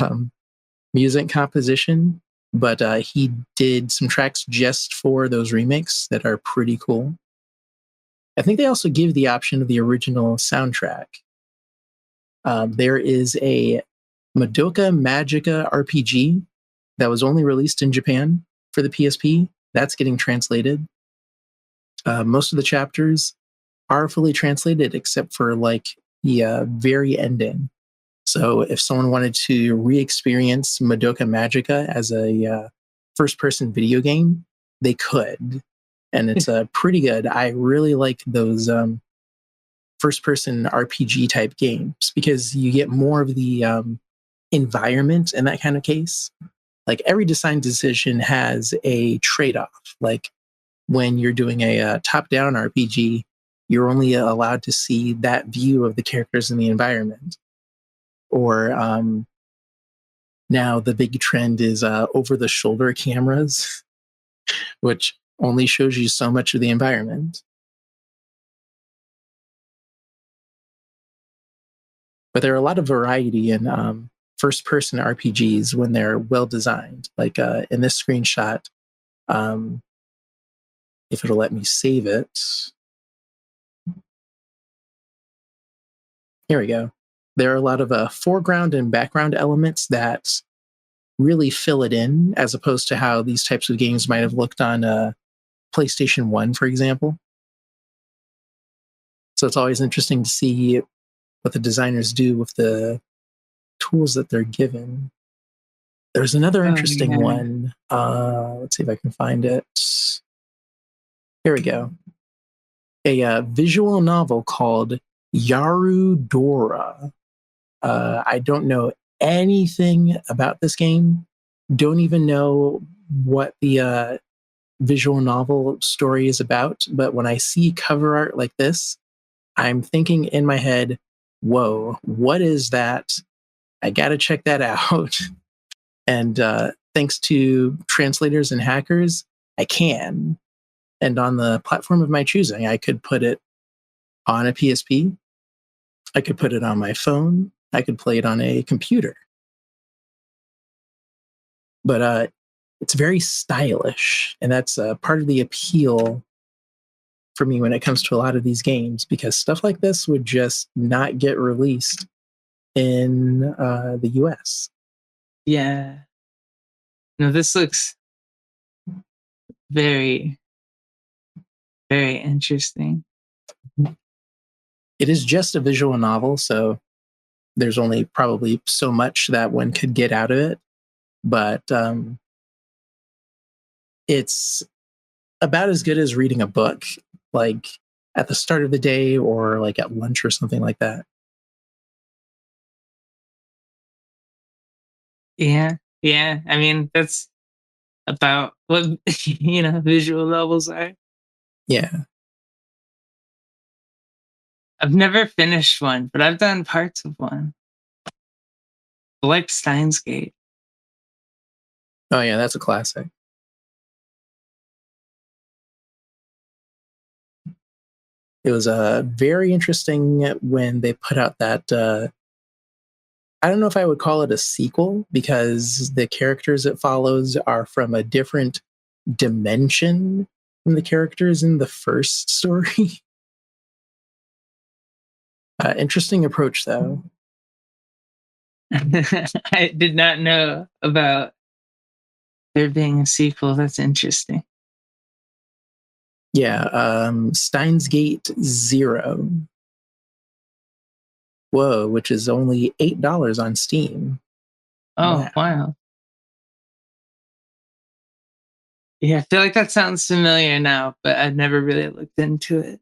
music composition, but he did some tracks just for those remakes that are pretty cool. I think they also give the option of the original soundtrack. There is a Madoka Magica RPG that was only released in Japan for the PSP. That's getting translated. Most of the chapters are fully translated except for like the very ending. So if someone wanted to re-experience Madoka Magica as a first-person video game, they could. And it's pretty good. I really like those first-person RPG type games because you get more of the environment in that kind of case. Like every design decision has a trade-off. Like when you're doing a top-down RPG, you're only allowed to see that view of the characters in the environment. Or now the big trend is over-the-shoulder cameras, which only shows you so much of the environment. But there are a lot of variety in first-person RPGs when they're well-designed. Like in this screenshot, if it'll let me save it. Here we go. There are a lot of foreground and background elements that really fill it in, as opposed to how these types of games might have looked on PlayStation 1, for example. So it's always interesting to see what the designers do with the tools that they're given. There's another interesting one. Let's see if I can find it. Here we go. A visual novel called Yarudora. I don't know anything about this game. Don't even know what the visual novel story is about. But when I see cover art like this, I'm thinking in my head, whoa, what is that? I got to check that out. And thanks to translators and hackers, I can. And on the platform of my choosing, I could put it on a PSP. I could put it on my phone. I could play it on a computer. But it's very stylish. And that's part of the appeal for me when it comes to a lot of these games, because stuff like this would just not get released in the US. Yeah. No, this looks very, very interesting. It is just a visual novel, so there's only probably so much that one could get out of it. But it's about as good as reading a book, like at the start of the day or like at lunch or something like that. Yeah. Yeah. I mean, that's about what, visual novels are. Yeah. I've never finished one, but I've done parts of one. I like Steins Gate. Oh, yeah, that's a classic. It was very interesting when they put out that. I don't know if I would call it a sequel, because the characters it follows are from a different dimension from the characters in the first story. Interesting approach, though. I did not know about there being a sequel. That's interesting. Yeah, Steins Gate 0. Whoa, which is only $8 on Steam. Oh, wow. Yeah, I feel like that sounds familiar now, but I've never really looked into it.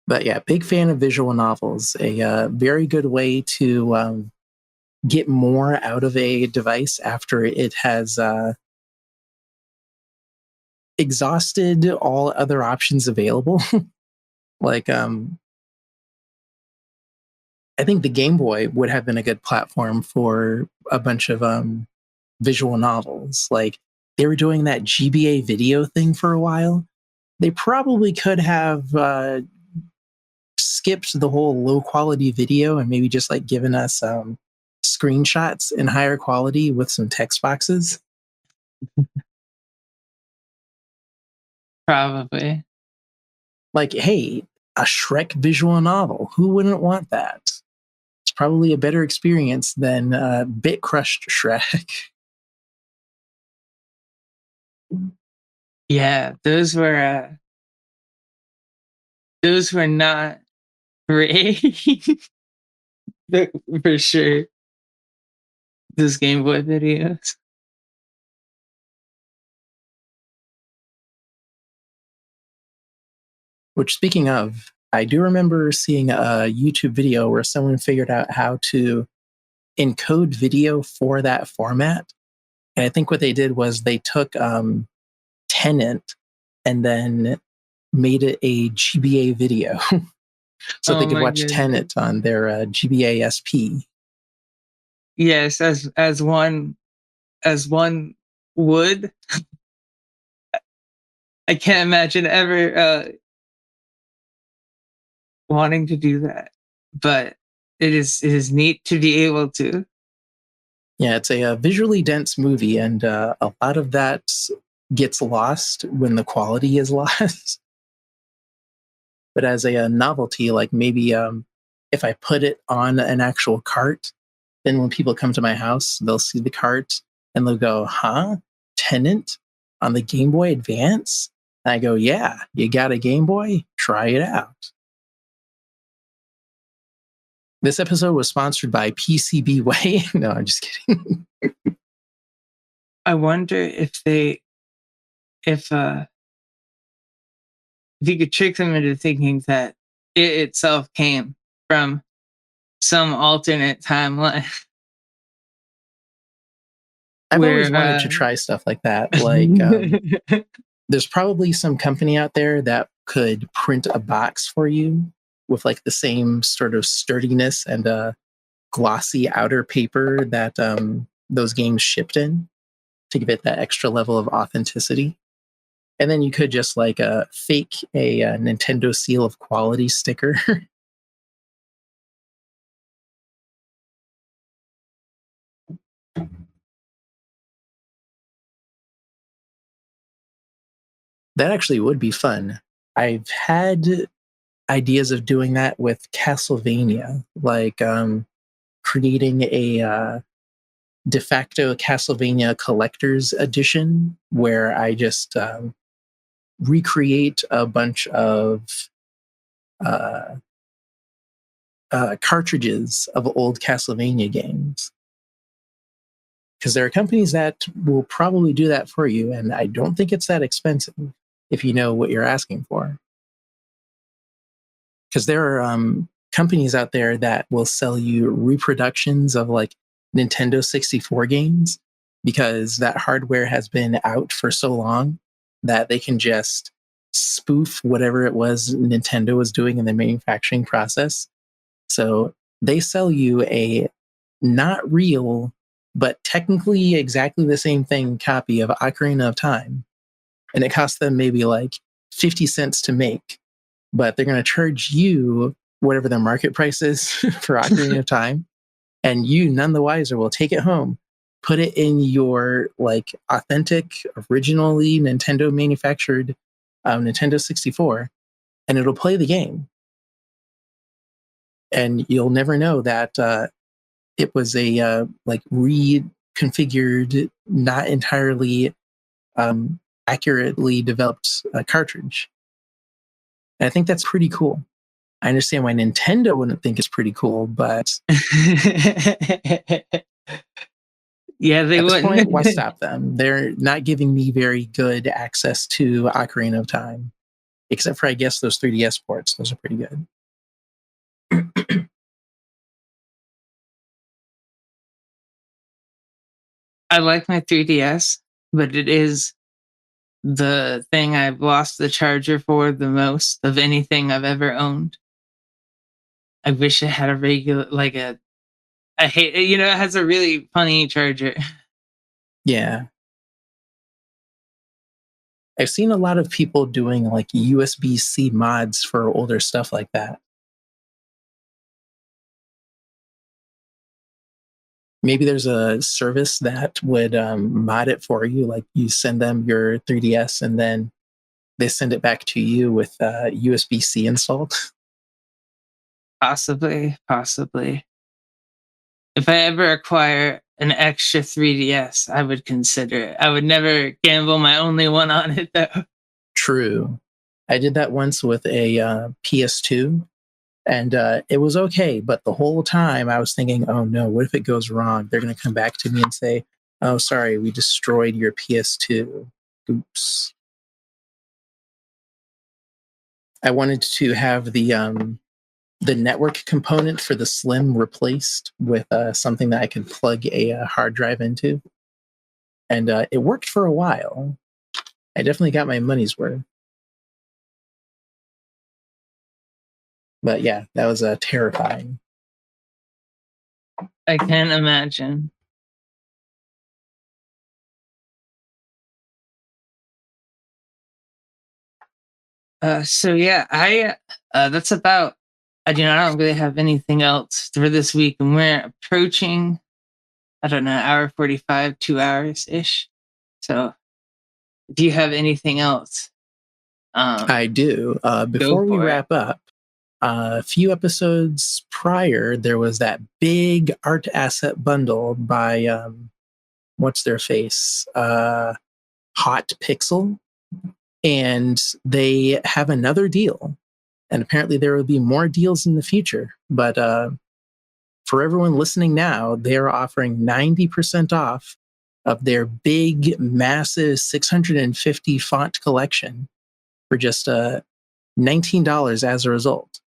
But yeah, big fan of visual novels. A very good way to get more out of a device after it has exhausted all other options available. Like I think the Game Boy would have been a good platform for a bunch of visual novels. Like, they were doing that GBA video thing for a while. They probably could have skipped the whole low quality video and maybe just like given us screenshots in higher quality with some text boxes. Probably. Like, hey, a Shrek visual novel. Who wouldn't want that? It's probably a better experience than Bit Crushed Shrek. Yeah, those were not great. For sure. Those Game Boy videos. Which, speaking of, I do remember seeing a YouTube video where someone figured out how to encode video for that format. And I think what they did was they took Tenant and then made it a GBA video. So they could watch goodness. Tenet on their GBA SP. Yes, as one would. I can't imagine ever wanting to do that, but it is neat to be able to. Yeah, it's a visually dense movie, and a lot of that gets lost when the quality is lost. But as a novelty, like maybe if I put it on an actual cart, then when people come to my house, they'll see the cart and they'll go, huh? Tenant on the Game Boy Advance? And I go, yeah, you got a Game Boy? Try it out. This episode was sponsored by PCB Way. No, I'm just kidding. I wonder if you could trick them into thinking that it itself came from some alternate timeline. I've always wanted to try stuff like that. Like, there's probably some company out there that could print a box for you with like the same sort of sturdiness and glossy outer paper that those games shipped in to give it that extra level of authenticity. And then you could just like fake a Nintendo seal of quality sticker. That actually would be fun. I've had ideas of doing that with Castlevania, like creating a de facto Castlevania collector's edition where I just recreate a bunch of cartridges of old Castlevania games. Because there are companies that will probably do that for you, and I don't think it's that expensive if you know what you're asking for. Because there are companies out there that will sell you reproductions of like Nintendo 64 games because that hardware has been out for so long that they can just spoof whatever it was Nintendo was doing in the manufacturing process. So they sell you a not real, but technically exactly the same thing copy of Ocarina of Time. And it costs them maybe like 50 cents to make, but they're going to charge you whatever the market price is for Ocarina of Time. And you, none the wiser, will take it home, put it in your like authentic, originally Nintendo manufactured Nintendo 64, and it'll play the game. And you'll never know that it was a like reconfigured, not entirely accurately developed cartridge. And I think that's pretty cool. I understand why Nintendo wouldn't think it's pretty cool, but yeah, they at this wouldn't. point, why stop them? They're not giving me very good access to Ocarina of Time, except for, I guess, those 3DS ports. Those are pretty good. I like my 3DS, but it is the thing I've lost the charger for the most of anything I've ever owned. I wish it had a regular, like I hate, it has a really funny charger. Yeah. I've seen a lot of people doing like USB-C mods for older stuff like that. Maybe there's a service that would mod it for you. Like you send them your 3DS and then they send it back to you with USB-C installed. Possibly. If I ever acquire an extra 3DS, I would consider it. I would never gamble my only one on it, though. True. I did that once with a PS2, and it was okay. But the whole time I was thinking, oh no, what if it goes wrong? They're going to come back to me and say, oh, sorry, we destroyed your PS2. Oops. I wanted to have the network component for the Slim replaced with something that I could plug a hard drive into. And it worked for a while. I definitely got my money's worth. But yeah, that was terrifying. I can't imagine. So yeah, that's about. I don't really have anything else for this week, and we're approaching, I don't know, hour 45, 2 hours ish. So, do you have anything else? I do. Before we wrap up, a few episodes prior, there was that big art asset bundle by what's their face, Hot Pixel, and they have another deal. And apparently there will be more deals in the future. But for everyone listening now, they are offering 90% off of their big, massive 650 font collection for just $19 as a result.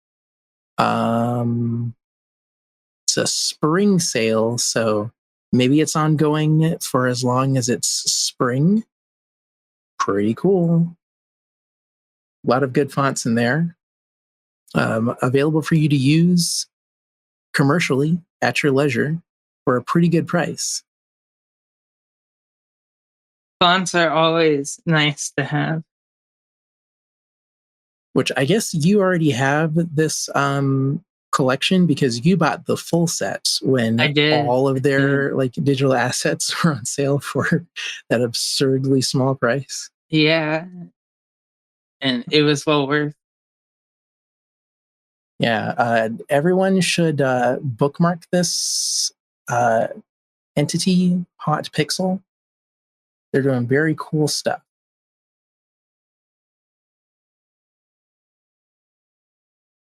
It's a spring sale, so maybe it's ongoing for as long as it's spring. Pretty cool. A lot of good fonts in there. Available for you to use commercially at your leisure for a pretty good price. Fonts are always nice to have. Which I guess you already have this collection because you bought the full sets when all of their like digital assets were on sale for that absurdly small price. Yeah. And it was well worth. Yeah, everyone should bookmark this entity, Hot Pixel. They're doing very cool stuff.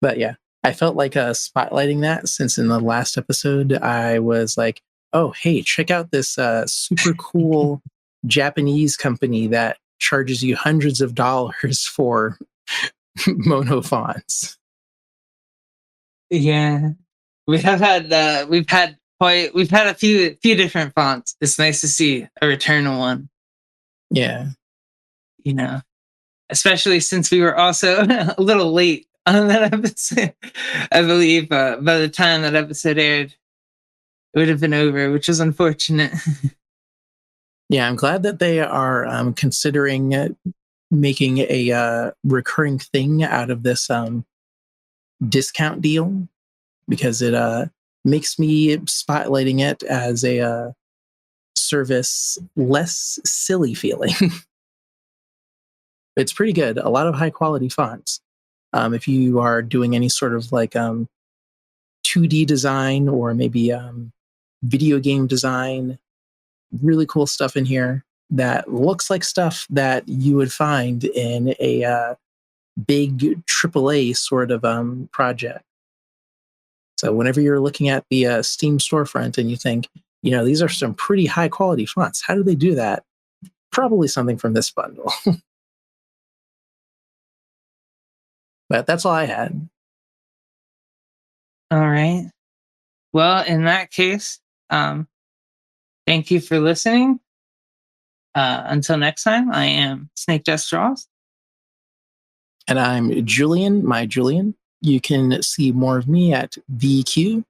But yeah, I felt like spotlighting that since in the last episode, I was like, oh, hey, check out this super cool Japanese company that charges you hundreds of dollars for mono fonts. Yeah, we've had a few different fonts. It's nice to see a return one. Yeah, especially since we were also a little late on that episode. I believe by the time that episode aired, it would have been over, which is unfortunate. Yeah, I'm glad that they are considering making a recurring thing out of this discount deal, because it makes me spotlighting it as a service less silly feeling. It's pretty good. A lot of high quality fonts. If you are doing any sort of like 2D design or maybe video game design, really cool stuff in here that looks like stuff that you would find in a big AAA sort of project. So whenever you're looking at the Steam storefront and you think, these are some pretty high quality fonts, how do they do that? Probably something from this bundle. But that's all I had. All right. Well, in that case, thank you for listening. Until next time, I am SnakeJess. And I'm Julian, my Julian. You can see more of me at vqcd.in.